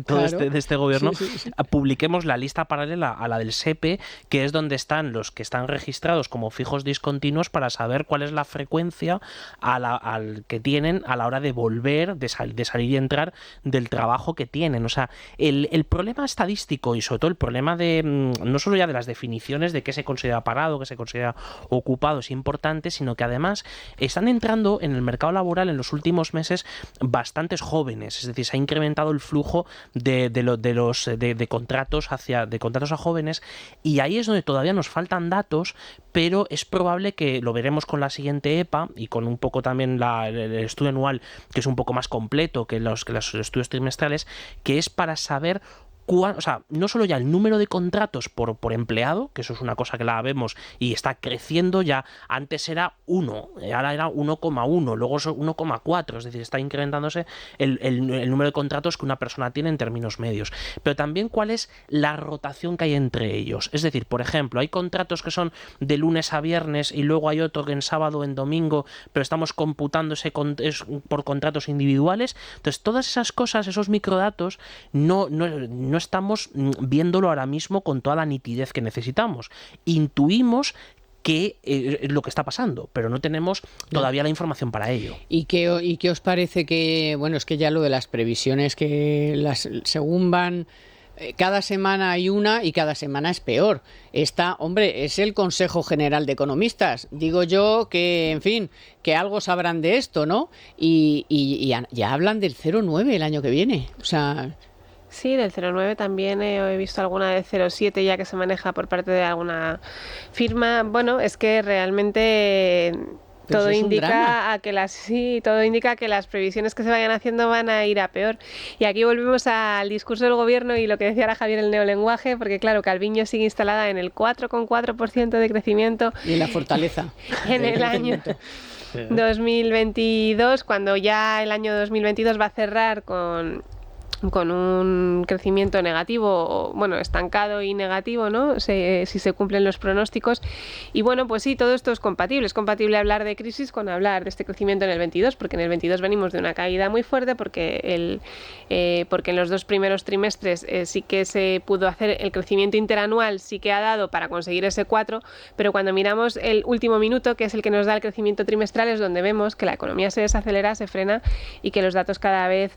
C: todo este gobierno. Sí. Publiquemos la lista paralela a la del SEPE, que es donde están los que están registrados como fijos discontinuos, para saber cuál es la frecuencia al que tienen a la hora de volver, de salir y entrar del trabajo que tienen. O sea, el problema estadístico y sobre todo el problema de no solo ya de las definiciones de qué se considera parado, qué se considera ocupado es importante, sino que además están entrando en el mercado laboral en los últimos meses bastantes jóvenes. Es decir, se ha incrementado el flujo de contratos a jóvenes, y ahí es donde todavía nos faltan datos, pero es probable que lo veremos con la siguiente EPA y con un poco también el estudio anual, que es un poco más completo que los estudios trimestrales, que es para saber o sea, no solo ya el número de contratos por empleado, que eso es una cosa que la vemos y está creciendo ya. Antes era 1, ahora era 1,1, luego es 1,4, es decir, está incrementándose el número de contratos que una persona tiene en términos medios. Pero también cuál es la rotación que hay entre ellos. Es decir, por ejemplo, hay contratos que son de lunes a viernes y luego hay otro que en sábado o en domingo, pero estamos computándose por contratos individuales. Entonces, todas esas cosas, esos microdatos, no estamos viéndolo ahora mismo con toda la nitidez que necesitamos. Intuimos qué es lo que está pasando, pero no tenemos todavía la información para ello.
A: ¿Y qué os parece que, bueno, es que ya lo de las previsiones, que según van... Cada semana hay una y cada semana es peor. Hombre, es el Consejo General de Economistas. Digo yo que, en fin, que algo sabrán de esto, ¿no? Y ya hablan del 0,9 el año que viene. O sea...
B: Sí, del 0,9 también he visto alguna de 0,7 ya que se maneja por parte de alguna firma. Bueno, es que realmente... Todo indica que las previsiones que se vayan haciendo van a ir a peor. Y aquí volvemos al discurso del gobierno y lo que decía ahora Javier, el neolenguaje, porque claro, Calviño sigue instalada en el 4,4% de crecimiento.
A: Y en la fortaleza.
B: En el año 2022, cuando ya el año 2022 va a cerrar con un crecimiento negativo, bueno, estancado y negativo, ¿no? Si se cumplen los pronósticos. Y bueno, pues sí, todo esto es compatible hablar de crisis con hablar de este crecimiento en el 22, porque en el 22 venimos de una caída muy fuerte, porque en los 2 primeros trimestres sí que se pudo hacer el crecimiento interanual, sí que ha dado para conseguir ese 4, pero cuando miramos el último minuto, que es el que nos da el crecimiento trimestral, es donde vemos que la economía se desacelera, se frena y que los datos cada vez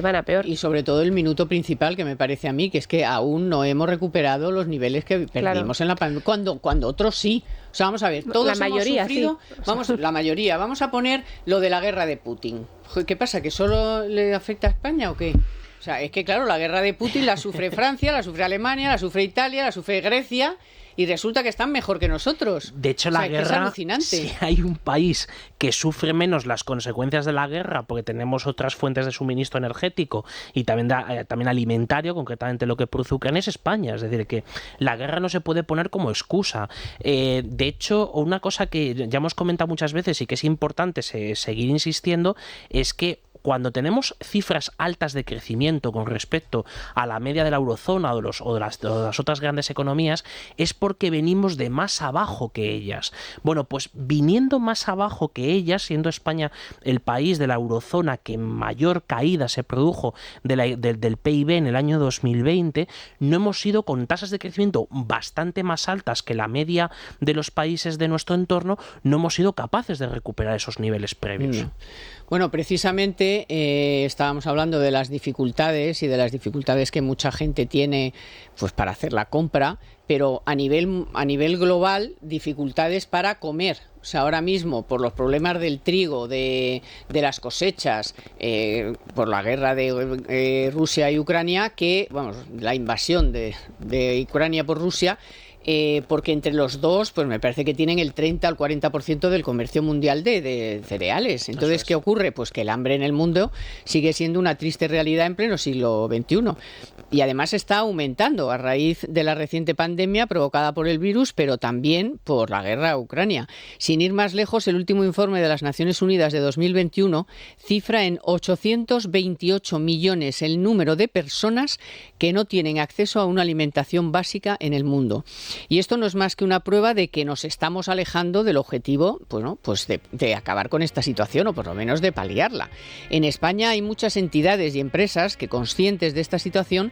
B: van a peor.
A: Y sobre todo el minuto principal, que me parece a mí, que es que aún no hemos recuperado los niveles que perdimos en la pandemia, cuando otros sí. O sea, vamos a ver, todos
B: la mayoría,
A: hemos sufrido, sí. La mayoría. Vamos a poner lo de la guerra de Putin. ¿Qué pasa? ¿Que solo le afecta a España o qué? O sea, es que claro, la guerra de Putin la sufre Francia, la sufre Alemania, la sufre Italia, la sufre Grecia... Y resulta que están mejor que nosotros.
C: De hecho, la guerra,
A: es alucinante.
C: Si hay un país que sufre menos las consecuencias de la guerra, porque tenemos otras fuentes de suministro energético y también alimentario, concretamente lo que produce Ucrania, es España. Es decir, que la guerra no se puede poner como excusa. De hecho, una cosa que ya hemos comentado muchas veces y que es importante seguir insistiendo, es que cuando tenemos cifras altas de crecimiento con respecto a la media de la eurozona o de las otras grandes economías, es porque venimos de más abajo que ellas. Bueno, pues viniendo más abajo que ellas, siendo España el país de la eurozona que mayor caída se produjo del PIB en el año 2020, no hemos ido con tasas de crecimiento bastante más altas que la media de los países de nuestro entorno, no hemos sido capaces de recuperar esos niveles previos.
A: Bueno, precisamente estábamos hablando de las dificultades y de las dificultades que mucha gente tiene pues para hacer la compra, pero a nivel global, dificultades para comer. O sea, ahora mismo, por los problemas del trigo, de las cosechas, por la guerra de Rusia y Ucrania, la invasión de Ucrania por Rusia, porque entre los dos, pues me parece que tienen el 30 al 40% del comercio mundial de cereales. Entonces, ¿qué ocurre? Pues que el hambre en el mundo sigue siendo una triste realidad en pleno siglo XXI. Y además está aumentando a raíz de la reciente pandemia provocada por el virus, pero también por la guerra a Ucrania. Sin ir más lejos, el último informe de las Naciones Unidas de 2021 cifra en 828 millones el número de personas que no tienen acceso a una alimentación básica en el mundo. Y esto no es más que una prueba de que nos estamos alejando del objetivo, de acabar con esta situación, o por lo menos de paliarla. En España hay muchas entidades y empresas que, conscientes de esta situación,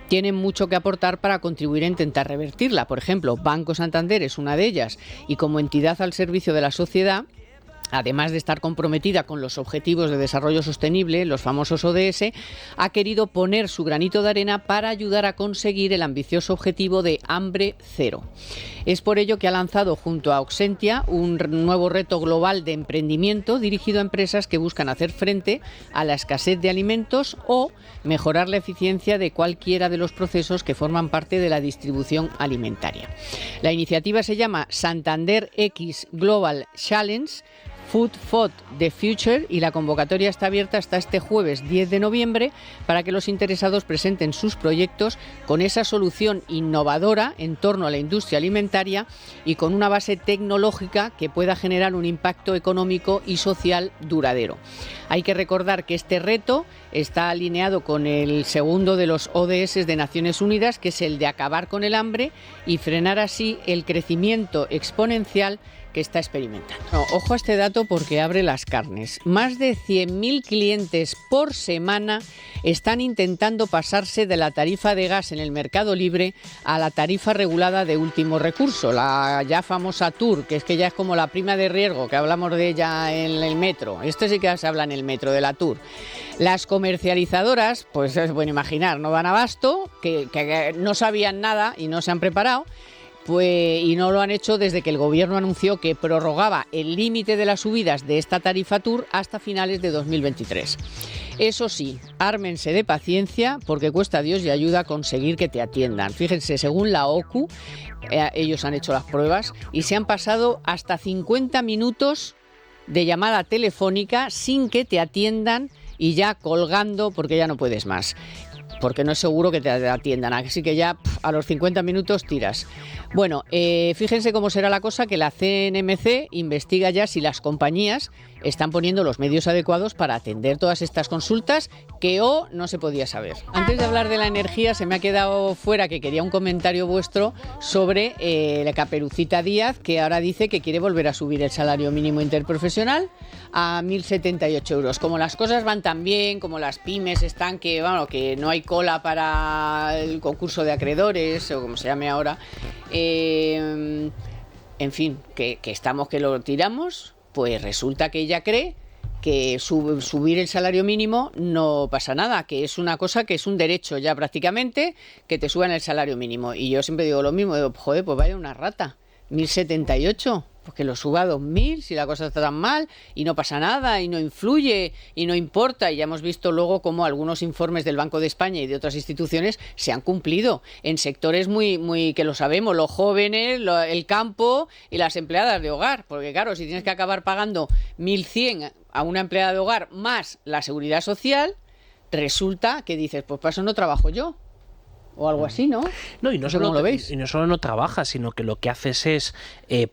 A: tienen mucho que aportar para contribuir a intentar revertirla. Por ejemplo, Banco Santander es una de ellas, y como entidad al servicio de la sociedad, además de estar comprometida con los Objetivos de Desarrollo Sostenible, los famosos ODS, ha querido poner su granito de arena para ayudar a conseguir el ambicioso objetivo de hambre cero. Es por ello que ha lanzado junto a Oxentia un nuevo reto global de emprendimiento dirigido a empresas que buscan hacer frente a la escasez de alimentos o mejorar la eficiencia de cualquiera de los procesos que forman parte de la distribución alimentaria. La iniciativa se llama Santander X Global Challenge Food for the Future, y la convocatoria está abierta hasta este jueves 10 de noviembre para que los interesados presenten sus proyectos con esa solución innovadora en torno a la industria alimentaria y con una base tecnológica que pueda generar un impacto económico y social duradero. Hay que recordar que este reto está alineado con el segundo de los ODS de Naciones Unidas, que es el de acabar con el hambre y frenar así el crecimiento exponencial que está experimentando. Ojo a este dato porque abre las carnes. Más de 100.000 clientes por semana están intentando pasarse de la tarifa de gas en el mercado libre a la tarifa regulada de último recurso, la ya famosa TUR, que ya es como la prima de riesgo, que hablamos de ella en el metro. Esto sí que se habla en el metro, de la TUR. Las comercializadoras, pues es bueno imaginar, no dan abasto, que no sabían nada y no se han preparado. Y no lo han hecho desde que el gobierno anunció que prorrogaba el límite de las subidas de esta tarifa TUR hasta finales de 2023. Eso sí, ármense de paciencia porque cuesta Dios y ayuda a conseguir que te atiendan. Fíjense, según la OCU, ellos han hecho las pruebas y se han pasado hasta 50 minutos de llamada telefónica sin que te atiendan y ya colgando porque ya no puedes más. Porque no es seguro que te atiendan, así que ya a los 50 minutos tiras. Bueno, fíjense cómo será la cosa, que la CNMC investiga ya si las compañías están poniendo los medios adecuados para atender todas estas consultas que no se podía saber. Antes de hablar de la energía, se me ha quedado fuera que quería un comentario vuestro sobre la Caperucita Díaz, que ahora dice que quiere volver a subir el salario mínimo interprofesional a 1.078 euros. Como las cosas van tan bien, como las pymes están que no hay cola para el concurso de acreedores o como se llame ahora, en fin, que estamos que lo tiramos, pues resulta que ella cree que subir el salario mínimo no pasa nada, que es una cosa que es un derecho ya prácticamente, que te suban el salario mínimo. Y yo siempre digo lo mismo, digo, joder, pues vaya una rata, 1.078, pues que lo suba a 2.000 si la cosa está tan mal y no pasa nada y no influye y no importa. Y ya hemos visto luego cómo algunos informes del Banco de España y de otras instituciones se han cumplido en sectores muy que lo sabemos, los jóvenes, el campo y las empleadas de hogar, porque claro, si tienes que acabar pagando 1.100 a una empleada de hogar más la seguridad social, resulta que dices, pues para eso no trabajo yo. o algo así, ¿no?
C: No, y no solo lo veis. Y no solo no trabajas, sino que lo que haces es,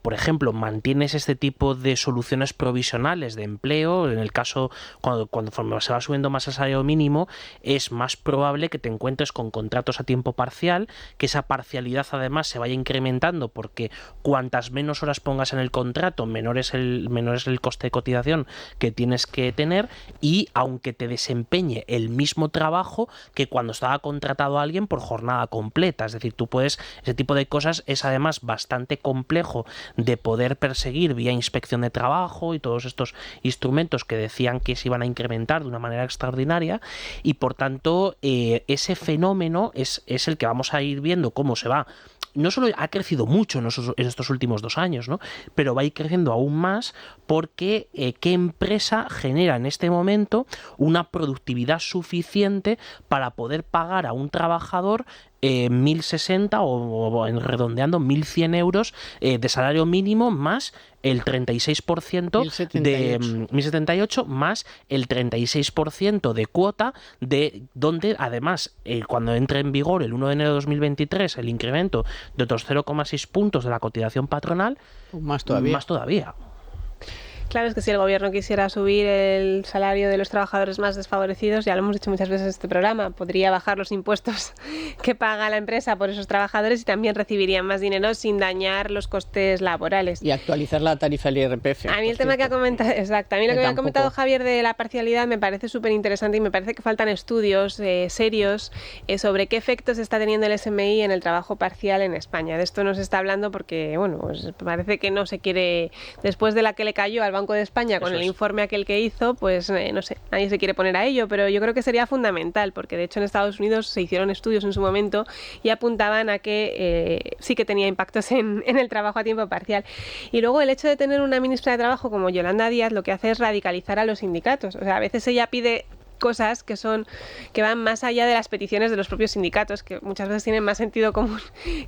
C: por ejemplo, mantienes este tipo de soluciones provisionales de empleo. En el caso, cuando se va subiendo más el salario mínimo, es más probable que te encuentres con contratos a tiempo parcial, que esa parcialidad además se vaya incrementando, porque cuantas menos horas pongas en el contrato, menor es el coste de cotización que tienes que tener, y aunque te desempeñe el mismo trabajo que cuando estaba contratado a alguien por jornada completa. Es decir, ese tipo de cosas es además bastante complejo de poder perseguir vía inspección de trabajo y todos estos instrumentos que decían que se iban a incrementar de una manera extraordinaria, y por tanto ese fenómeno es el que vamos a ir viendo cómo se va. No solo ha crecido mucho en estos últimos 2 años, ¿no? Pero va a ir creciendo aún más porque ¿qué empresa genera en este momento una productividad suficiente para poder pagar a un trabajador 1.060 o redondeando 1.100 euros de salario mínimo más el 36% 1.078 más el 36% de cuota, de donde además cuando entre en vigor el 1 de enero de 2023 el incremento de otros 0,6 puntos de la cotización patronal,
A: más todavía.
B: Claro, es que si el gobierno quisiera subir el salario de los trabajadores más desfavorecidos, ya lo hemos dicho muchas veces en este programa, podría bajar los impuestos que paga la empresa por esos trabajadores y también recibirían más dinero sin dañar los costes laborales.
A: Y actualizar la tarifa del IRPF.
B: A mí el tema que ha comentado, exacto, a mí lo que me ha comentado Javier de la parcialidad me parece súper interesante y me parece que faltan estudios serios sobre qué efectos está teniendo el SMI en el trabajo parcial en España. De esto no se está hablando porque, bueno, pues parece que no se quiere, después de la que le cayó al Banco de España con el informe aquel que hizo, pues no sé, nadie se quiere poner a ello, pero yo creo que sería fundamental, porque de hecho en Estados Unidos se hicieron estudios en su momento y apuntaban a que sí que tenía impactos en el trabajo a tiempo parcial. Y luego el hecho de tener una ministra de Trabajo como Yolanda Díaz lo que hace es radicalizar a los sindicatos. O sea, a veces ella pide cosas que van más allá de las peticiones de los propios sindicatos, que muchas veces tienen más sentido común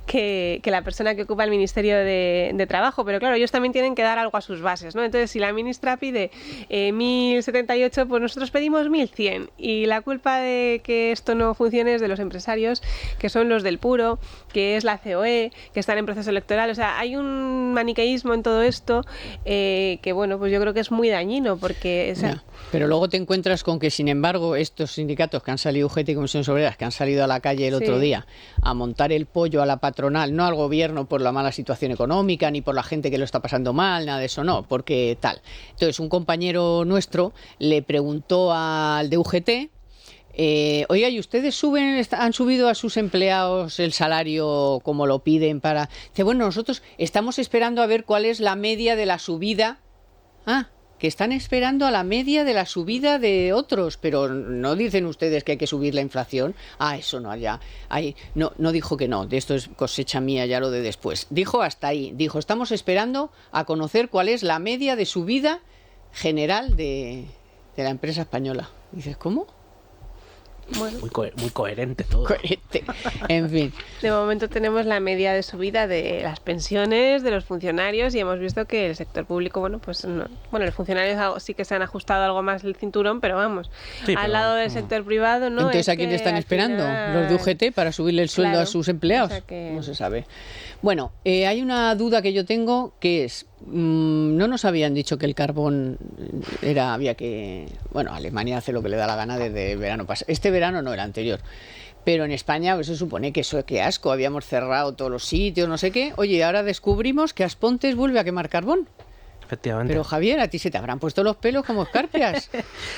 B: que la persona que ocupa el Ministerio de Trabajo, pero claro, ellos también tienen que dar algo a sus bases, ¿no? Entonces, si la ministra pide 1.078, pues nosotros pedimos 1.100, y la culpa de que esto no funcione es de los empresarios, que son los del puro, que es la COE, que están en proceso electoral. O sea, hay un maniqueísmo en todo esto que, bueno, pues yo creo que es muy dañino, porque...
A: Pero luego te encuentras con que, sin embargo, estos sindicatos que han salido, UGT y Comisiones Obreras, que han salido a la calle el otro día a montar el pollo a la patronal, no al gobierno por la mala situación económica, ni por la gente que lo está pasando mal, nada de eso, no, porque tal. Entonces, un compañero nuestro le preguntó al de UGT, oiga, ¿y ustedes han subido a sus empleados el salario como lo piden para...? Dice, bueno, nosotros estamos esperando a ver cuál es la media de la subida. Que están esperando a la media de la subida de otros, pero no dicen ustedes que hay que subir la inflación. Eso no, ya. No dijo que no, de esto es cosecha mía ya lo de después. Dijo hasta ahí, dijo, estamos esperando a conocer cuál es la media de subida general de la empresa española. Dices, ¿cómo?
C: Bueno. Muy coherente todo.
A: Coherente. En fin.
B: De momento tenemos la media de subida de las pensiones de los funcionarios y hemos visto que el sector público, bueno, pues no. Bueno, los funcionarios sí que se han ajustado algo más el cinturón, pero vamos, al lado del sector privado, ¿no?
A: Entonces, ¿a quién le están esperando? ¿Los de UGT para subirle el sueldo a sus empleados? O sea que... No se sabe. Bueno, hay una duda que yo tengo que es, no nos habían dicho que el carbón bueno, Alemania hace lo que le da la gana desde el verano pasado. Este verano no, el anterior. Pero en España pues, se supone que eso, qué asco, habíamos cerrado todos los sitios, no sé qué. Oye, ahora descubrimos que Aspontes vuelve a quemar carbón.
C: Efectivamente.
A: Pero Javier, a ti se te habrán puesto los pelos como escarpias.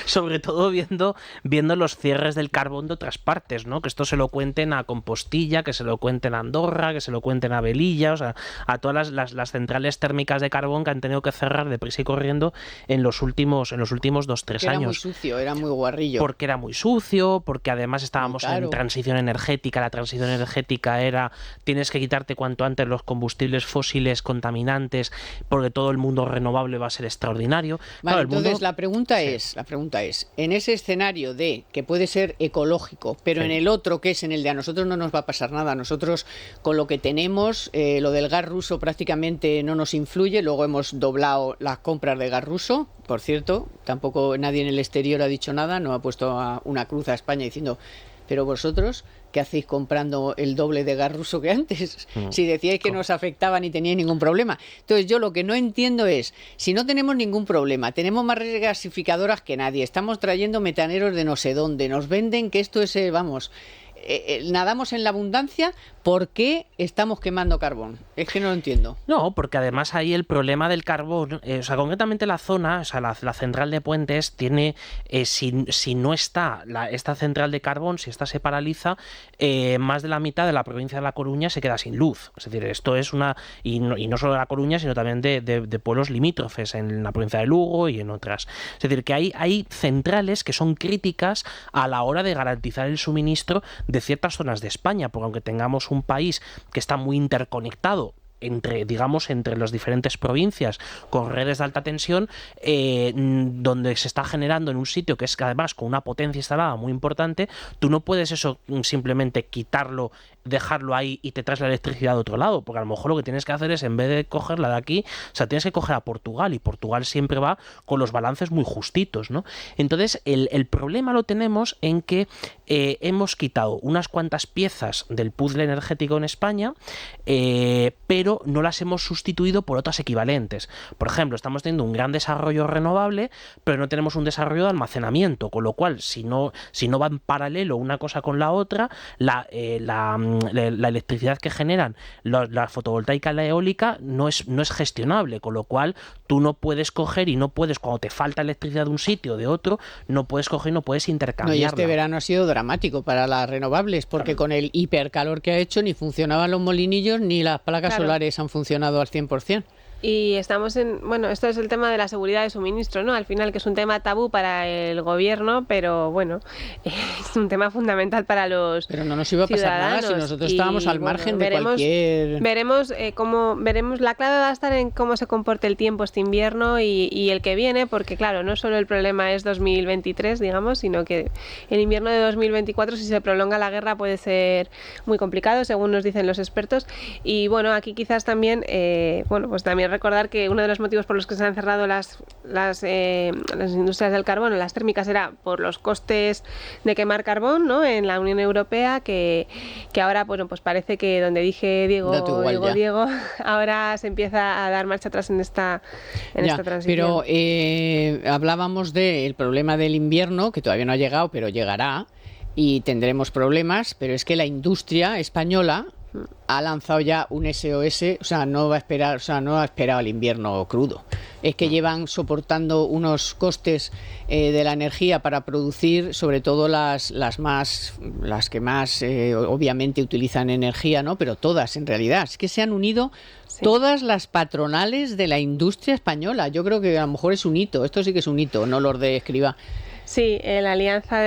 C: Sobre todo viendo los cierres del carbón de otras partes, ¿no? Que esto se lo cuenten a Compostilla, que se lo cuenten a Andorra, que se lo cuenten a Velilla, o sea, a todas las centrales térmicas de carbón que han tenido que cerrar deprisa y corriendo en los últimos 2-3 años.
A: Era muy sucio, era muy guarrillo.
C: Porque era muy sucio, porque además estábamos en transición energética. La transición energética era, tienes que quitarte cuanto antes los combustibles fósiles contaminantes, porque todo el mundo renovable va a ser extraordinario.
A: Vale, claro, entonces la pregunta es, en ese escenario de que puede ser ecológico, pero en el otro, que es en el de a nosotros no nos va a pasar nada, nosotros con lo que tenemos, lo del gas ruso prácticamente no nos influye, luego hemos doblado las compras de gas ruso, por cierto, tampoco nadie en el exterior ha dicho nada, no ha puesto una cruz a España diciendo Pero vosotros, ¿qué hacéis comprando el doble de gas ruso que antes? Si decíais que no os afectaba ni teníais ningún problema. Entonces yo lo que no entiendo es, si no tenemos ningún problema, tenemos más regasificadoras que nadie, estamos trayendo metaneros de no sé dónde, nos venden que esto es, nadamos en la abundancia, ¿por qué estamos quemando carbón? Es que no lo entiendo.
C: No, porque además ahí el problema del carbón, concretamente la zona, la central de Puentes tiene, si no está esta central de carbón, si esta se paraliza, más de la mitad de la provincia de La Coruña se queda sin luz. Es decir, esto es y no solo de La Coruña, sino también de pueblos limítrofes en la provincia de Lugo y en otras. Es decir, que hay centrales que son críticas a la hora de garantizar el suministro de ciertas zonas de España, porque aunque tengamos un país que está muy interconectado entre las diferentes provincias con redes de alta tensión, donde se está generando en un sitio que es además con una potencia instalada muy importante, tú no puedes eso simplemente quitarlo, dejarlo ahí y te traes la electricidad de otro lado, porque a lo mejor lo que tienes que hacer es, en vez de cogerla de aquí, tienes que coger a Portugal, y Portugal siempre va con los balances muy justitos, ¿no? Entonces el problema lo tenemos en que hemos quitado unas cuantas piezas del puzzle energético en España, pero no las hemos sustituido por otras equivalentes. Por ejemplo, estamos teniendo un gran desarrollo renovable, pero no tenemos un desarrollo de almacenamiento, con lo cual si no va en paralelo una cosa con la otra, la electricidad que generan la fotovoltaica y la eólica no es gestionable, con lo cual tú no puedes coger y no puedes, cuando te falta electricidad de un sitio o de otro, no puedes coger y no puedes intercambiarla.
A: No, y este verano ha sido dramático para las renovables, porque con el hipercalor que ha hecho ni funcionaban los molinillos ni las placas solares han funcionado al 100%.
B: Y estamos esto es el tema de la seguridad de suministro, ¿no? Al final, que es un tema tabú para el gobierno, pero bueno, es un tema fundamental para los
A: Pero no nos iba a pasar nada si nosotros estábamos al margen de cualquier...
B: Veremos la clave va a estar en cómo se comporte el tiempo este invierno y el que viene, porque claro, no solo el problema es 2023, digamos, sino que el invierno de 2024, si se prolonga la guerra, puede ser muy complicado, según nos dicen los expertos. Y bueno, aquí quizás también, pues también recordar que uno de los motivos por los que se han cerrado las industrias del carbón, las térmicas, era por los costes de quemar carbón, ¿no? En la Unión Europea, que ahora, bueno, pues parece que donde dije Diego, ahora se empieza a dar marcha atrás en esta transición.
A: Pero hablábamos del problema del invierno, que todavía no ha llegado, pero llegará, y tendremos problemas, pero es que la industria española ha lanzado ya un SOS, no ha esperado el invierno crudo. Es que llevan soportando unos costes de la energía para producir, sobre todo las que más obviamente utilizan energía, ¿no? Pero todas en realidad. Es que se han unido todas las patronales de la industria española. Yo creo que a lo mejor es un hito. Esto sí que es un hito, no los de Escrivá.
B: Sí, la Alianza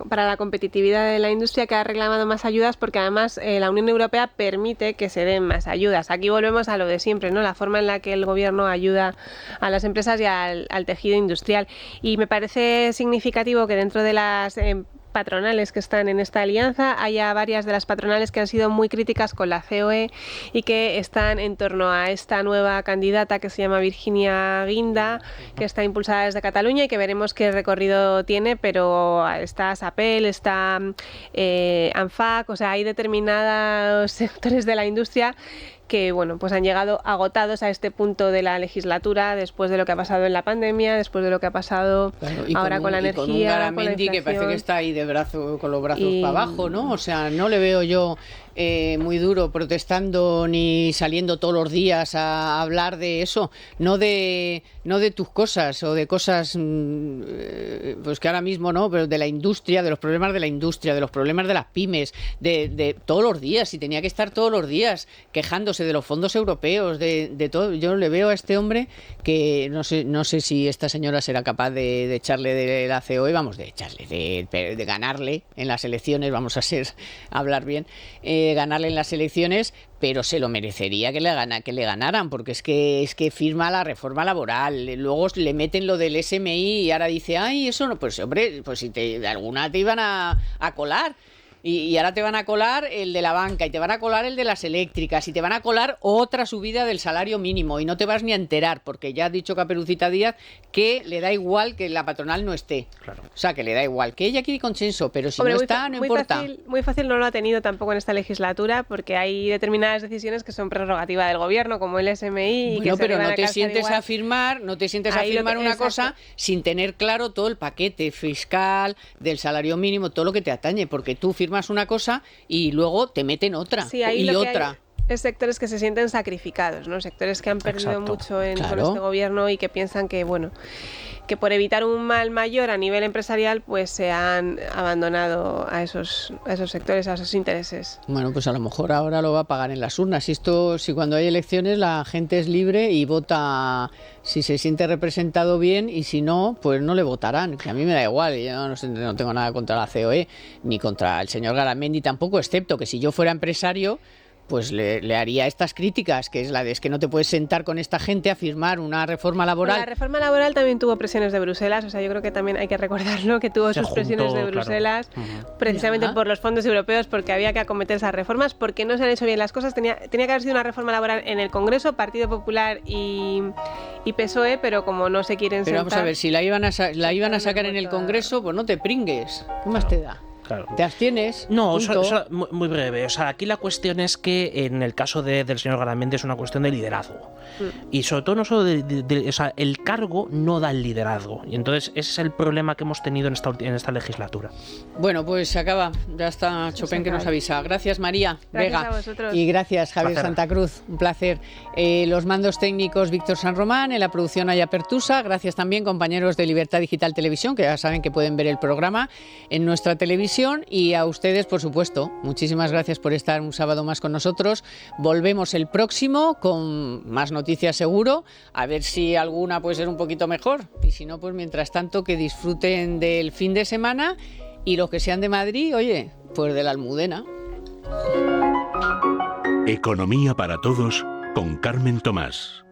B: para la Competitividad de la Industria, que ha reclamado más ayudas, porque además la Unión Europea permite que se den más ayudas. Aquí volvemos a lo de siempre, ¿no? La forma en la que el gobierno ayuda a las empresas y al tejido industrial. Y me parece significativo que dentro de las patronales que están en esta alianza haya varias de las patronales que han sido muy críticas con la COE y que están en torno a esta nueva candidata que se llama Virginia Guinda, que está impulsada desde Cataluña y que veremos qué recorrido tiene, pero está SAPEL, está ANFAC, hay determinados sectores de la industria que bueno, pues han llegado agotados a este punto de la legislatura, después de lo que ha pasado en la pandemia, después de lo que ha pasado ahora con la energía,
A: con un Garamendi que parece que está ahí con los brazos para abajo, ¿no? No le veo yo muy duro protestando ni saliendo todos los días a hablar de eso, no de tus cosas o de cosas pues que ahora mismo no, pero de la industria, de los problemas de la industria, de los problemas de las pymes, de todos los días, y tenía que estar todos los días quejándose de los fondos europeos, de todo. Yo le veo a este hombre que no sé si esta señora será capaz de echarle de la COE, de ganarle en las elecciones, vamos a hablar bien, ganarle en las elecciones, pero se lo merecería que le ganaran, porque es que firma la reforma laboral, luego le meten lo del SMI y ahora dice, ay, eso no, pues hombre, pues si alguna te iban a colar. Y ahora te van a colar el de la banca y te van a colar el de las eléctricas y te van a colar otra subida del salario mínimo y no te vas ni a enterar porque ya ha dicho Caperucita Díaz que le da igual que la patronal no esté.
C: Claro.
A: O sea, que le da igual, que ella quiere consenso, pero si
B: Hombre,
A: no está, no importa.
B: Muy fácil no lo ha tenido tampoco en esta legislatura porque hay determinadas decisiones que son prerrogativa del gobierno, como el SMI.
A: Bueno, pero no te sientes
B: igual.
A: a firmar, no te sientes
B: Ahí
A: a firmar una
B: exacto.
A: cosa sin tener claro todo el paquete fiscal, del salario mínimo, todo lo que te atañe, porque tú firmas una cosa y luego te meten otra
B: Sí, ahí
A: y
B: lo que
A: otra.
B: hay es sectores que se sienten sacrificados, ¿no? Sectores que han perdido
C: Exacto.
B: mucho con
A: Claro.
B: este gobierno y que piensan que, bueno, que por evitar un mal mayor a nivel empresarial, pues se han abandonado a esos sectores, a esos intereses.
A: Bueno, pues a lo mejor ahora lo va a pagar en las urnas. Si cuando hay elecciones la gente es libre y vota si se siente representado bien y si no, pues no le votarán. Que a mí me da igual, yo no tengo nada contra la COE ni contra el señor Garamendi tampoco, excepto que si yo fuera empresario, pues le haría estas críticas, que es la de es que no te puedes sentar con esta gente a firmar una reforma laboral.
B: La reforma laboral también tuvo presiones de Bruselas, o sea, yo creo que también hay que recordarlo, que tuvo
C: Se
B: sus presiones
C: juntó,
B: de Bruselas,
C: claro.
B: precisamente
A: Ya.
B: por los fondos europeos, porque había que acometer esas reformas, porque no se han hecho bien las cosas. Tenía que haber sido una reforma laboral en el Congreso, Partido Popular y PSOE, pero como no se quieren
A: Pero
B: sentar...
A: vamos a ver, si la iban a sacar en el
B: voto a-
A: Congreso, pues no te pringues. ¿Qué más te da?
C: Claro.
A: Te abstienes.
C: No,
A: punto.
C: muy breve. O sea, aquí la cuestión es que en el caso del señor Garamendi es una cuestión de liderazgo. Y sobre todo no solo o sea, el cargo no da el liderazgo. Y entonces ese es el problema que hemos tenido en esta legislatura.
A: Bueno, pues se acaba. Ya está Chopin que nos avisa. Gracias, María
B: Gracias
A: Vega.
B: a vosotros.
A: Y gracias, Javier
C: Placer.
A: Santa Cruz. Un placer. Los mandos técnicos, Víctor San Román. En la producción, Aya Pertusa. Gracias también, compañeros de Libertad Digital Televisión, que ya saben que pueden ver el programa en nuestra televisión. Y a ustedes, por supuesto, muchísimas gracias por estar un sábado más con nosotros. Volvemos el próximo con más noticias seguro. A ver si alguna puede ser un poquito mejor. Y si no, pues mientras tanto, que disfruten del fin de semana. Y los que sean de Madrid, oye, pues de la Almudena.
E: Economía para todos con Carmen Tomás.